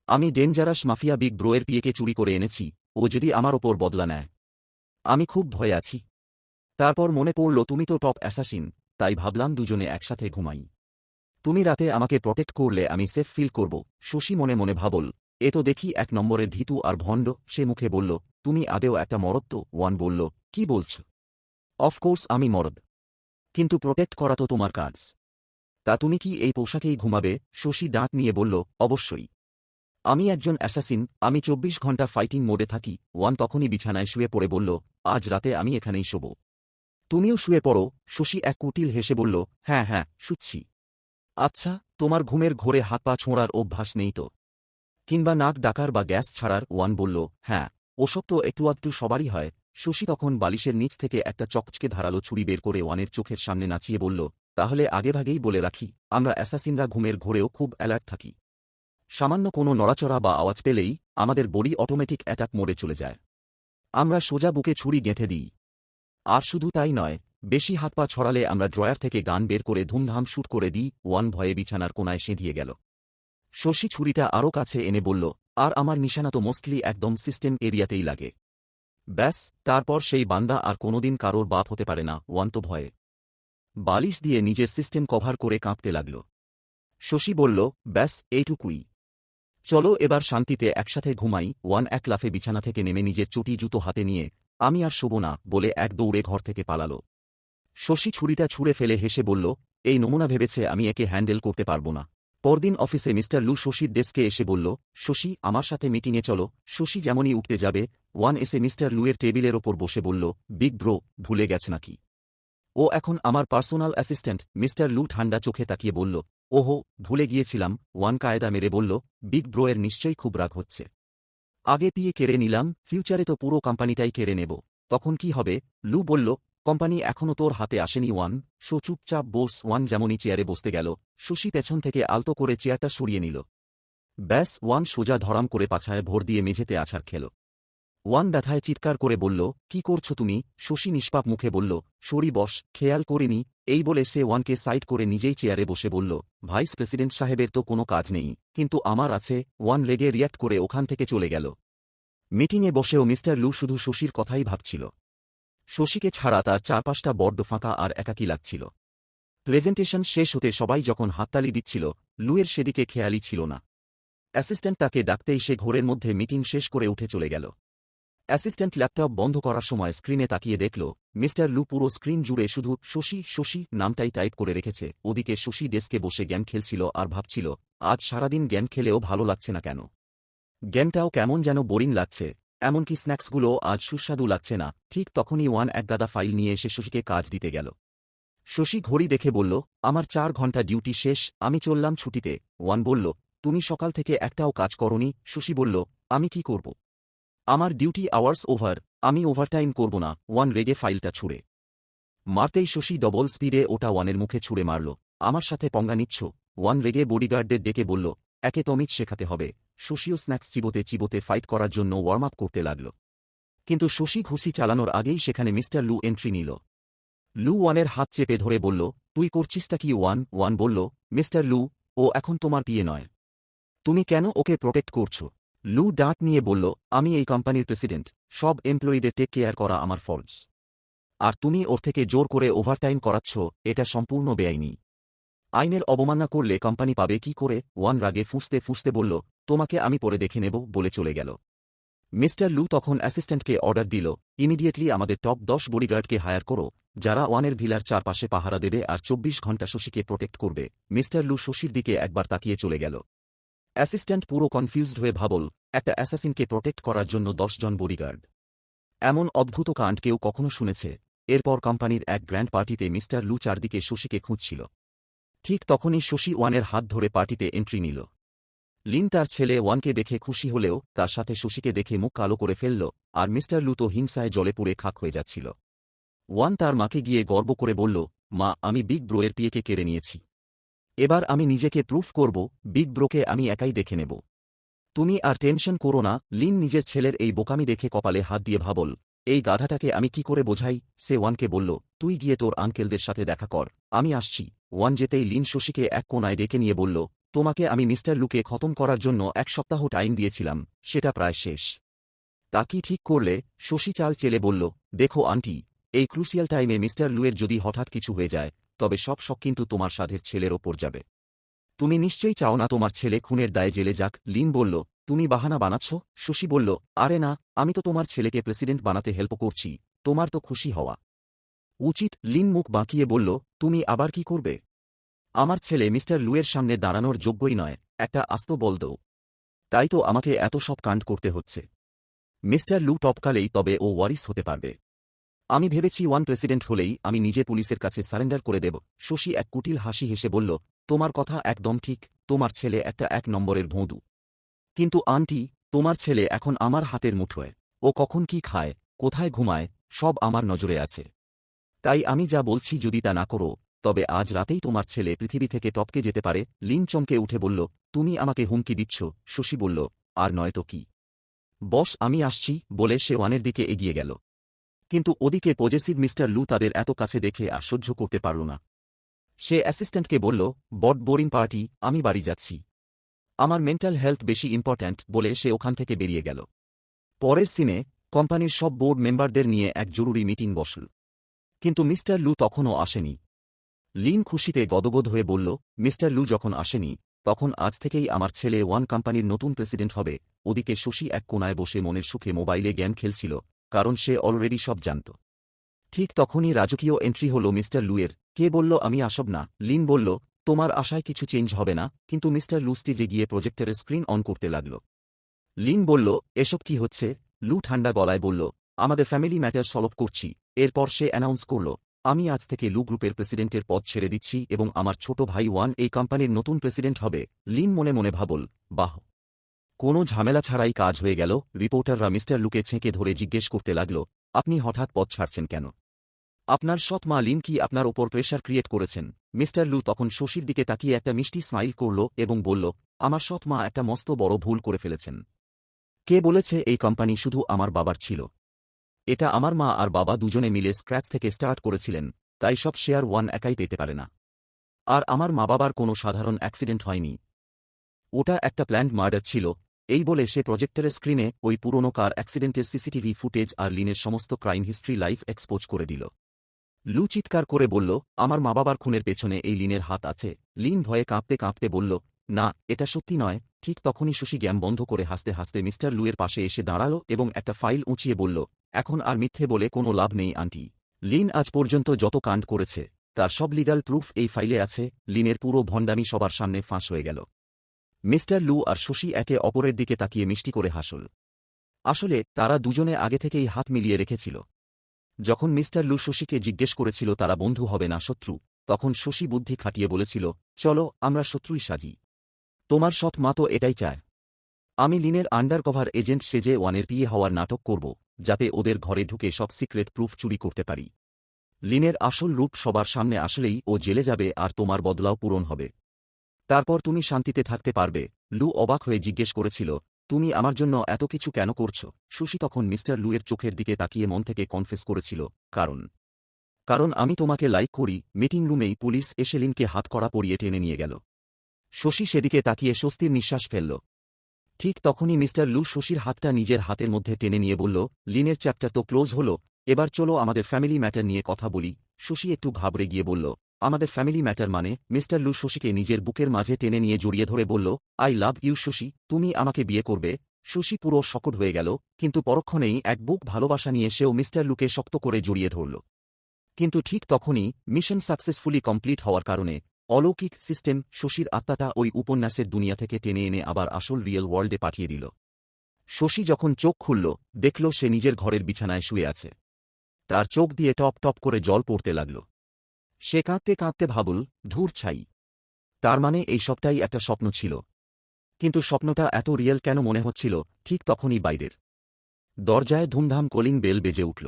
আমি ডেঞ্জারাস মাফিয়া বিগ ব্রোয়ের পিয়েকে চুরি করে এনেছি, ও যদি আমার ওপর বদলা নেয়, আমি খুব ভয়ে আছি। তারপর মনে পড়ল তুমি তো টপ অ্যাসাসিন, তাই ভাবলাম দুজনে একসাথে ঘুমাই। তুমি রাতে আমাকে প্রটেক্ট করলে আমি সেফ ফিল করব। শশী মনে মনে ভাবল, এ তো দেখি 1 নম্বরের ভীতু আর ভণ্ড। সে মুখে বলল, তুমি আদেও একটা মরদ তো? ওয়ান বলল, কি বলছ? অফকোর্স আমি মরদ, কিন্তু প্রটেক্ট করা তো তোমার কাজ। তা তুমি কি এই পোশাকেই ঘুমাবে? শশী দাঁত নিয়ে বলল, অবশ্যই। আমি একজন অ্যাসাসিন, আমি 24 ঘন্টা ফাইটিং মোডে থাকি। ওয়ান তখনই বিছানায় শুয়ে পড়ে বলল, আজ রাতে আমি এখানেই শোব। তুমিও শুয়ে পড়ো। শশী এক কুটিল হেসে বলল, হ্যাঁ হ্যাঁ, শুচ্ছি। আচ্ছা, তোমার ঘুমের ঘোরে হাত পা ছোঁড়ার অভ্যাস নেই তো? কিংবা নাক ডাকার বা গ্যাস ছাড়ার? ওয়ান বলল, হ্যাঁ, ওসব তো একটু আধটু সবারই হয়। শশী তখন বালিশের নিচ থেকে একটা চকচকে ধারালো ছুরি বের করে ওয়ানের চোখের সামনে নাচিয়ে বলল, তাহলে আগেভাগেই বলে রাখি, আমরা অ্যাসাসিনরা ঘুমের ঘোরেও খুব অ্যালার্ট থাকি। সামান্য কোনো নড়াচড়া বা আওয়াজ পেলেই আমাদের বডি অটোমেটিক অ্যাটাক মোডে চলে যায়। আমরা সোজা বুকে ছুরি গেঁথে দিই। আর শুধু তাই নয়, বেশি হাত পা ছড়ালে আমরা ড্রয়ার থেকে গান বের করে ধুমধাম শুট করে দিই। ওয়ান ভয়ে বিছানার কোনায় সেঁধিয়ে গেল। শশী ছুরিটা আরও কাছে এনে বলল, আর আমার নিশানা তো মোস্টলি একদম সিস্টেম এরিয়াতেই লাগে। ব্যাস, তারপর সেই বান্দা আর কোনোদিন কারোর বাপ হতে পারে না। ওয়ান তো ভয়ে বালিশ দিয়ে নিজের সিস্টেম কভার করে কাঁপতে লাগল। শশী বলল, ব্যাস এইটুকুই। চলো এবার শান্তিতে একসাথে ঘুমাই। ওয়ান এক লাফে বিছানা থেকে নেমে নিজের চটি জুতো হাতে নিয়ে আমি আর শোবো না বলে এক দৌড়ে ঘর থেকে পালাল। শশী ছুরিটা ছুঁড়ে ফেলে হেসে বলল, এই নমুনা ভেবেছে আমি একে হ্যান্ডেল করতে পারব না। পরদিন অফিসে মিস্টার লু শশীর ডেস্কে এসে বলল, শশী আমার সাথে মিটিংয়ে চলো। শশী যেমনই উঠতে যাবে ওয়ান এসে মিস্টার লুয়ের টেবিলের ওপর বসে বলল, বিগ ব্রো ভুলে গেছ নাকি? ও এখন আমার পার্সোনাল অ্যাসিস্ট্যান্ট। মিস্টার লু ঠান্ডা চোখে তাকিয়ে বলল, ওহো ভুলে গিয়েছিলাম। ওয়ান কায়দা মেরে বলল, বিগ ব্রো এর নিশ্চয়ই খুব রাগ হচ্ছে। আগে পিয়ে কেড়ে নিলাম, ফিউচারে তো পুরো কোম্পানিটাই কেড়ে নেব। তখন কি হবে? লু বলল, কোম্পানি এখনও তোর হাতে আসেনি ওয়ান, সো চুপচাপ বোস। ওয়ান যেমনই চেয়ারে বসতে গেল শশী পেছন থেকে আলতো করে চেয়ারটা সরিয়ে নিল। ব্যাস ওয়ান সোজা ধরাম করে পাছায় ভর দিয়ে মেঝেতে আছাড় খেল। ওয়ান ব্যথায় চিৎকার করে বলল, কি করছো তুমি? শশী নিষ্পাপ মুখে বলল, সরি বস, খেয়াল করিনি। এই বলে সে ওয়ানকে সাইড করে নিজেই চেয়ারে বসে বলল, ভাইস প্রেসিডেন্ট সাহেবের তো কোনো কাজ নেই, কিন্তু আমার আছে। ওয়ান রেগে রিয়্যাক্ট করে ওখান থেকে চলে গেল। মিটিংয়ে বসেও মিস্টার লু শুধু শশীর কথাই ভাবছিল। শশীকে ছাড়া তার চারপাশটা বড্ড ফাঁকা আর একাকী লাগছিল। প্রেজেন্টেশন শেষ হতে সবাই যখন হাততালি দিচ্ছিল লুয়ের সেদিকে খেয়ালই ছিল না। অ্যাসিস্ট্যান্ট তাকে ডাকতেই সে ঘোরের মধ্যে মিটিং শেষ করে উঠে চলে গেল। অ্যাসিস্ট্যান্ট ল্যাপটপ বন্ধ করার সময় স্ক্রিনে তাকিয়ে দেখল মিস্টার লু পুরো স্ক্রিন জুড়ে শুধু শশী শশী নামটাই টাইপ করে রেখেছে। ওদিকে শশী ডেস্কে বসে গেম খেলছিল আর ভাবছিল, আজ সারাদিন গেম খেলেও ভালো লাগছে না কেন। গেমটাও কেমন যেন বোরিং লাগছে, এমনকি স্ন্যাক্সগুলো আজ সুস্বাদু লাগছে না। ঠিক তখনই ওয়ান একগাদা ফাইল নিয়ে এসে শশীকে কাজ দিতে গেল। শশী ঘড়ি দেখে বলল, আমার 4 ঘন্টা ডিউটি শেষ, আমি চললাম ছুটিতে। ওয়ান বলল, তুমি সকাল থেকে একটাও কাজ করনি। শশী বলল, আমি কি করব? আমার ডিউটি আওয়ার্স ওভার, আমি ওভারটাইম করব না। ওয়ান রেগে ফাইলটা ছুঁড়ে মারতেই শশী ডবল স্পিডে ওটা ওয়ানের মুখে ছুঁড়ে মারল। আমার সাথে পঙ্গা নিচ্ছ? ওয়ান রেগে বডিগার্ডদের ডেকে বলল, একে তমিজ শেখাতে হবে। শশীও স্ন্যাক্স চিবোতে চিবোতে ফাইট করার জন্য ওয়ার্ম আপ করতে লাগল। কিন্তু শশী ঘুষি চালানোর আগেই সেখানে মিস্টার লু এন্ট্রি নিল। লু ওয়ানের হাত চেপে ধরে বলল, তুই করছিসটা কি ওয়ান? ওয়ান বলল, মিস্টার লু, ও এখন তোমার পিয়ে নয়। তুমি কেন ওকে প্রোটেক্ট করছো? লু ডাঁট নিয়ে বলল, আমি এই কোম্পানির প্রেসিডেন্ট, সব এমপ্লয়িদের টেক কেয়ার করা আমার ফরজ। আর তুমি ওর থেকে জোর করে ওভারটাইম করাচ্ছ, এটা সম্পূর্ণ বেআইনি। আইনের অবমাননা করলে কোম্পানি পাবে কি করে? ওয়ান রাগে ফুঁসতে ফুঁসতে বলল, তোমাকে আমি পরে দেখে নেব বলে চলে গেল। মিস্টার লু তখন অ্যাসিস্ট্যান্টকে অর্ডার দিল, ইমিডিয়েটলি আমাদের টপ 10 বডিগার্ডকে হায়ার করো, যারা ওয়ানের ভিলার চারপাশে পাহারা দেবে আর 24 ঘণ্টা শশীকে প্রোটেক্ট করবে। মিস্টার লু শশীর দিকে একবার তাকিয়ে চলে গেল। অ্যাসিস্ট্যান্ট পুরো কনফিউজড হয়ে ভাবল, একটা অ্যাসাসিনকে প্রোটেক্ট করার জন্য 10 জন বডিগার্ড, এমন অদ্ভুত কাণ্ড কেউ কখনো শুনেছে? এরপর কোম্পানির এক গ্র্যান্ড পার্টিতে মিস্টার লু চারদিকে শশীকে খুঁজছিল। ঠিক তখনই শশী ওয়ানের হাত ধরে পার্টিতে এন্ট্রি নিল। লিন তার ছেলে ওয়ানকে দেখে খুশি হলেও তার সাথে শশীকে দেখে মুখ কালো করে ফেলল, আর মিস্টার লু তো হিংসায় জলে পুড়ে খাক হয়ে যাচ্ছিল। ওয়ান তার মাকে গিয়ে গর্ব করে বলল, মা, আমি বিগ ব্রোয়ের পিয়েকে কেড়ে নিয়েছি। এবার আমি নিজেকে প্রুফ করব, বিগ ব্রোকে আমি একাই দেখে নেব। তুমি আর টেনশন করো না। লিন নিজের ছেলের এই বোকামি দেখে কপালে হাত দিয়ে ভাবল, এই গাধাটাকে আমি কি করে বোঝাই। সে ওয়ানকে বলল, তুই গিয়ে তোর আঙ্কেলদের সাথে দেখা কর, আমি আসছি। ওয়ান যেতেই লিন শশীকে এক কোণায় ডেকে নিয়ে বলল, তোমাকে আমি মিস্টার লুকে খতম করার জন্য 1 সপ্তাহ টাইম দিয়েছিলাম, সেটা প্রায় শেষ। তা কি ঠিক করলে? শশী চাল চেলে বলল, দেখো আন্টি, এই ক্রুশিয়াল টাইমে মিস্টার লুয়ের যদি হঠাৎ কিছু হয়ে যায় তবে সব শখ কিন্তু তোমার সাধের ছেলের ওপর যাবে। তুমি নিশ্চয়ই চাও না তোমার ছেলে খুনের দায়ে জেলে যাক। লিন বলল, তুমি বাহানা বানাচ্ছ? শশী বলল, আরে না, আমি তো তোমার ছেলেকে প্রেসিডেন্ট বানাতে হেল্প করছি, তোমার তো খুশি হওয়া উচিত। লিন মুখ বাঁকিয়ে বলল, তুমি আবার কি করবে? আমার ছেলে মিস্টার লুয়ের সামনে দাঁড়ানোর যোগ্যই নয়, একটা আস্ত বলদ। তাই তো আমাকে এত সব কাণ্ড করতে হচ্ছে। মিস্টার লু টপকালেই তবে ও ওয়ারিস হতে পারবে। আমি ভেবেছি ওয়ান প্রেসিডেন্ট হলেই আমি নিজে পুলিশের কাছে সারেন্ডার করে দেব। শশী এক কুটিল হাসি হেসে বলল, তোমার কথা একদম ঠিক, তোমার ছেলে একটা 1 নম্বরের ভোঁদু। কিন্তু আন্টি, তোমার ছেলে এখন আমার হাতের মুঠোয়। ও কখন কি খায়, কোথায় ঘুমায়, সব আমার নজরে আছে। তাই আমি যা বলছি যদি তা না করো তবে আজ রাতেই তোমার ছেলে পৃথিবী থেকে টপকে যেতে পারে। লিন চমকে উঠে বলল, তুমি আমাকে হুমকি দিচ্ছ? শশী বলল, আর নয়তো কি। বস, আমি আসছি বলে সে ওয়ানের দিকে এগিয়ে গেল। কিন্তু ওদিকে পজেসিভ মিস্টার লু তাদের এত কাছে দেখে আর সহ্য করতে পারল না। সে অ্যাসিস্ট্যান্টকে বলল, বড বোরিং পার্টি, আমি বাড়ি যাচ্ছি, আমার মেন্টাল হেলথ বেশি ইম্পর্ট্যান্ট বলে সে ওখান থেকে বেরিয়ে গেল। পরের সিনে কোম্পানির সব বোর্ড মেম্বারদের নিয়ে এক জরুরি মিটিং বসল। কিন্তু মিস্টার লু তখনও আসেনি। লিন খুশিতে গদগদ হয়ে বলল, মিস্টার লু যখন আসেনি তখন আজ থেকেই আমার ছেলে ওয়ান কোম্পানির নতুন প্রেসিডেন্ট হবে। ওদিকে শশী এক কোনায় বসে মনের সুখে মোবাইলে গেম খেলছিল, কারণ সে অলরেডি সব জানত। ঠিক তখনই রাজকীয় এন্ট্রি হল মিস্টার লুয়ের। কে বলল আমি আসব না? লিন বলল, তোমার আশায় কিছু চেঞ্জ হবে না। কিন্তু মিস্টার লু স্টেজে গিয়ে প্রজেক্টরের স্ক্রিন অন করতে লাগল। লিন বলল, এসব কি হচ্ছে? লু ঠান্ডা গলায় বলল, আমাদের ফ্যামিলি ম্যাটার সলভ করছি। এরপর সে অ্যানাউন্স করল, আমি আজ থেকে লু গ্রুপের প্রেসিডেন্টের পদ ছেড়ে দিচ্ছি এবং আমার ছোট ভাই ওয়ান এই কোম্পানির নতুন প্রেসিডেন্ট হবে। লিন মনে মনে ভাবল, বাহ, কোনো ঝামেলা ছাড়াই কাজ হয়ে গেল। রিপোর্টাররা মিস্টার লুকে ছেঁকে ধরে জিজ্ঞেস করতে লাগল, আপনি হঠাৎ পদ ছাড়ছেন কেন? আপনার সৎ মা লিন কি আপনার ওপর প্রেশার ক্রিয়েট করেছেন? মিস্টার লু তখন শশীর দিকে তাকিয়ে একটা মিষ্টি স্মাইল করল এবং বলল, আমার সৎ মা একটা মস্ত বড় ভুল করে ফেলেছেন। কে বলেছে এই কোম্পানি শুধু আমার বাবার ছিল? এটা আমার মা আর বাবা দুজনে মিলে স্ক্র্যাচ থেকে স্টার্ট করেছিলেন, তাই সব শেয়ার ওয়ান একাই পেতে পারে না। আর আমার মা বাবার কোনো সাধারণ অ্যাক্সিডেন্ট হয়নি, ওটা একটা প্ল্যান্ড মার্ডার ছিল। এই বলে সে প্রজেক্টরের স্ক্রিনে ওই পুরনো কার অ্যাক্সিডেন্টের সিসিটিভি ফুটেজ আর লিনের সমস্ত ক্রাইম হিস্ট্রি লাইভ এক্সপোজ করে দিল। লু চিৎকার করে বলল, আমার মা বাবার খুনের পেছনে এই লিনের হাত আছে। লিন ভয়ে কাঁপতে কাঁপতে বলল, না, এটা সত্যি নয়। ঠিক তখনই শশী গ্যাম বন্ধ করে হাসতে হাসতে মিস্টার লুয়ের পাশে এসে দাঁড়াল এবং একটা ফাইল উঁচিয়ে বলল, এখন আর মিথ্যে বলে কোনো লাভ নেই আন্টি। লিন আজ পর্যন্ত যত কাণ্ড করেছে তার সব লিগাল প্রুফ এই ফাইলে আছে। লিনের পুরো ভণ্ডামি সবার সামনে ফাঁস হয়ে গেল। মিস্টার লু আর শশী একে অপরের দিকে তাকিয়ে মিষ্টি করে হাসল। আসলে তারা দুজনে আগে থেকেই হাত মিলিয়ে রেখেছিল। যখন মিস্টার লু শশীকে জিজ্ঞেস করেছিল তারা বন্ধু হবে না শত্রু, তখন শশী বুদ্ধি খাটিয়ে বলেছিল, চলো আমরা শত্রুই সাজি। তোমার সৎ মা তো এটাই চায়। আমি লিনের আন্ডারকভার এজেন্ট সেজে ওয়ানের বিয়ে হওয়ার নাটক করব, যাতে ওদের ঘরে ঢুকে সব সিক্রেট প্রুফ চুরি করতে পারি। লিনের আসল রূপ সবার সামনে আসলেই ও জেলে যাবে আর তোমার বদলাও পূরণ হবে। তারপর তুমি শান্তিতে থাকতে পারবে। লু অবাক হয়ে জিজ্ঞেস করেছিল, তুমি আমার জন্য এত কিছু কেন করছো? শশী তখন মিস্টার লুয়ের চোখের দিকে তাকিয়ে মন থেকে কনফেস করেছিল, কারণ আমি তোমাকে লাইক করি। মিটিং রুমেই পুলিশ এসে লিনকে হাতকড়া পরিয়ে টেনে নিয়ে গেল। শশী সেদিকে তাকিয়ে স্বস্তির নিঃশ্বাস ফেলল। ঠিক তখনই মিস্টার লু শশীর হাতটা নিজের হাতের মধ্যে টেনে নিয়ে বলল, লিনের চ্যাপ্টার তো ক্লোজ হল, এবার চলো আমাদের ফ্যামিলি ম্যাটার নিয়ে কথা বলি। শশী একটু ঘাবড়ে গিয়ে বলল, আমাদের ফ্যামিলি ম্যাটার মানে? মিস্টার লু শশীকে নিজের বুকের মাঝে টেনে নিয়ে জড়িয়ে ধরে বলল, আই লাভ ইউ শশী, তুমি আমাকে বিয়ে করবে? শশী পুরো শকট হয়ে গেল, কিন্তু পরক্ষণেই এক বুক ভালোবাসা নিয়ে সেও মিস্টার লুকে শক্ত করে জড়িয়ে ধরল। কিন্তু ঠিক তখনই মিশন সাকসেসফুলি কমপ্লিট হওয়ার কারণে অলৌকিক সিস্টেম শশীর আত্মাটা ওই উপন্যাসের দুনিয়া থেকে টেনে এনে আবার আসল রিয়েল ওয়ার্ল্ডে পাঠিয়ে দিল। শশী যখন চোখ খুলল, দেখল সে নিজের ঘরের বিছানায় শুয়ে আছে। তার চোখ দিয়ে টপ টপ করে জল পড়তে লাগল। সে কাঁদতে কাঁদতে ভাবল, ধুর ছাই, তার মানে এই সবটাই একটা স্বপ্ন ছিল। কিন্তু স্বপ্নটা এত রিয়েল কেন মনে হচ্ছিল? ঠিক তখনই বাইরের দরজায় ধুমধাম কলিং বেল বেজে উঠল।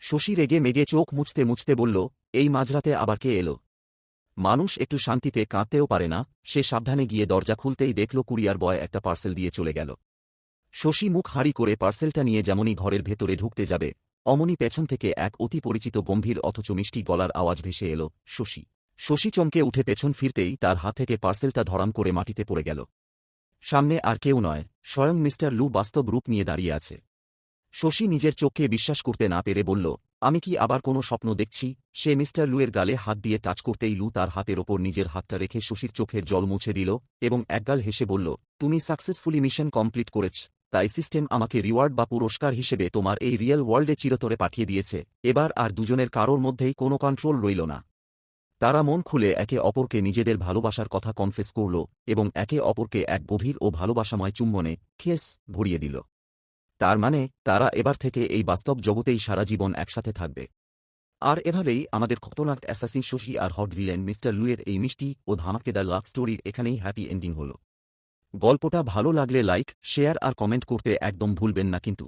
শশী রেগে মেগে চোখ মুছতে মুছতে বলল, এই মাঝরাতে আবার কে এলো? মানুষ একটু শান্তিতে কাঁদতেও পারে না? সে সাবধানে গিয়ে দরজা খুলতেই দেখল কুরিয়ার বয় একটা পার্সেল দিয়ে চলে গেল। শশী মুখ হাঁড়ি করে পার্সেলটা নিয়ে যেমনই ঘরের ভেতরে ঢুকতে যাবে, অমনি পেছন থেকে এক অতি পরিচিত গম্ভীর অথচ মিষ্টি গলার আওয়াজ ভেসে এল, শশী। শশী চমকে উঠে পেছন ফিরতেই তার হাত থেকে পার্সেলটা ধরাম করে মাটিতে পড়ে গেল। সামনে আর কেউ নয়, স্বয়ং মিস্টার লু বাস্তব রূপ নিয়ে দাঁড়িয়ে আছে। শশী নিজের চোখকে বিশ্বাস করতে না পেরে বলল, আমি কি আবার কোনো স্বপ্ন দেখছি? সে মিস্টার লুয়ের গালে হাত দিয়ে টাচ করতেই লু তার হাতের ওপর নিজের হাতটা রেখে শশীর চোখের জল মুছে দিল এবং একগাল হেসে বলল, তুমি সাকসেসফুলি মিশন কমপ্লিট করেছ, তাই সিস্টেম আমাকে রিওয়ার্ড বা পুরস্কার হিসেবে তোমার এই রিয়েল ওয়ার্ল্ডে চিরতরে পাঠিয়ে দিয়েছে। এবার আর দুজনের কারোর মধ্যেই কোনো কন্ট্রোল রইল না। তারা মন খুলে একে অপরকে নিজেদের ভালোবাসার কথা কনফেস করল এবং একে অপরকে এক গভীর ও ভালোবাসাময় চুম্বনে খেস ভরিয়ে দিল। তার মানে তারা এবার থেকে এই বাস্তব জগতেই সারা জীবন একসাথে থাকবে। আর এভাবেই আমাদের খতরনাক অ্যাসাসিন শশী আর হট ভিলেন মিস্টার লুয়ের এই মিষ্টি ও ধামাকেদার লাভ স্টোরির এখানেই হ্যাপি এন্ডিং হল। গল্পটা ভালো লাগলে লাইক, শেয়ার আর কমেন্ট করতে একদম ভুলবেন না কিন্তু।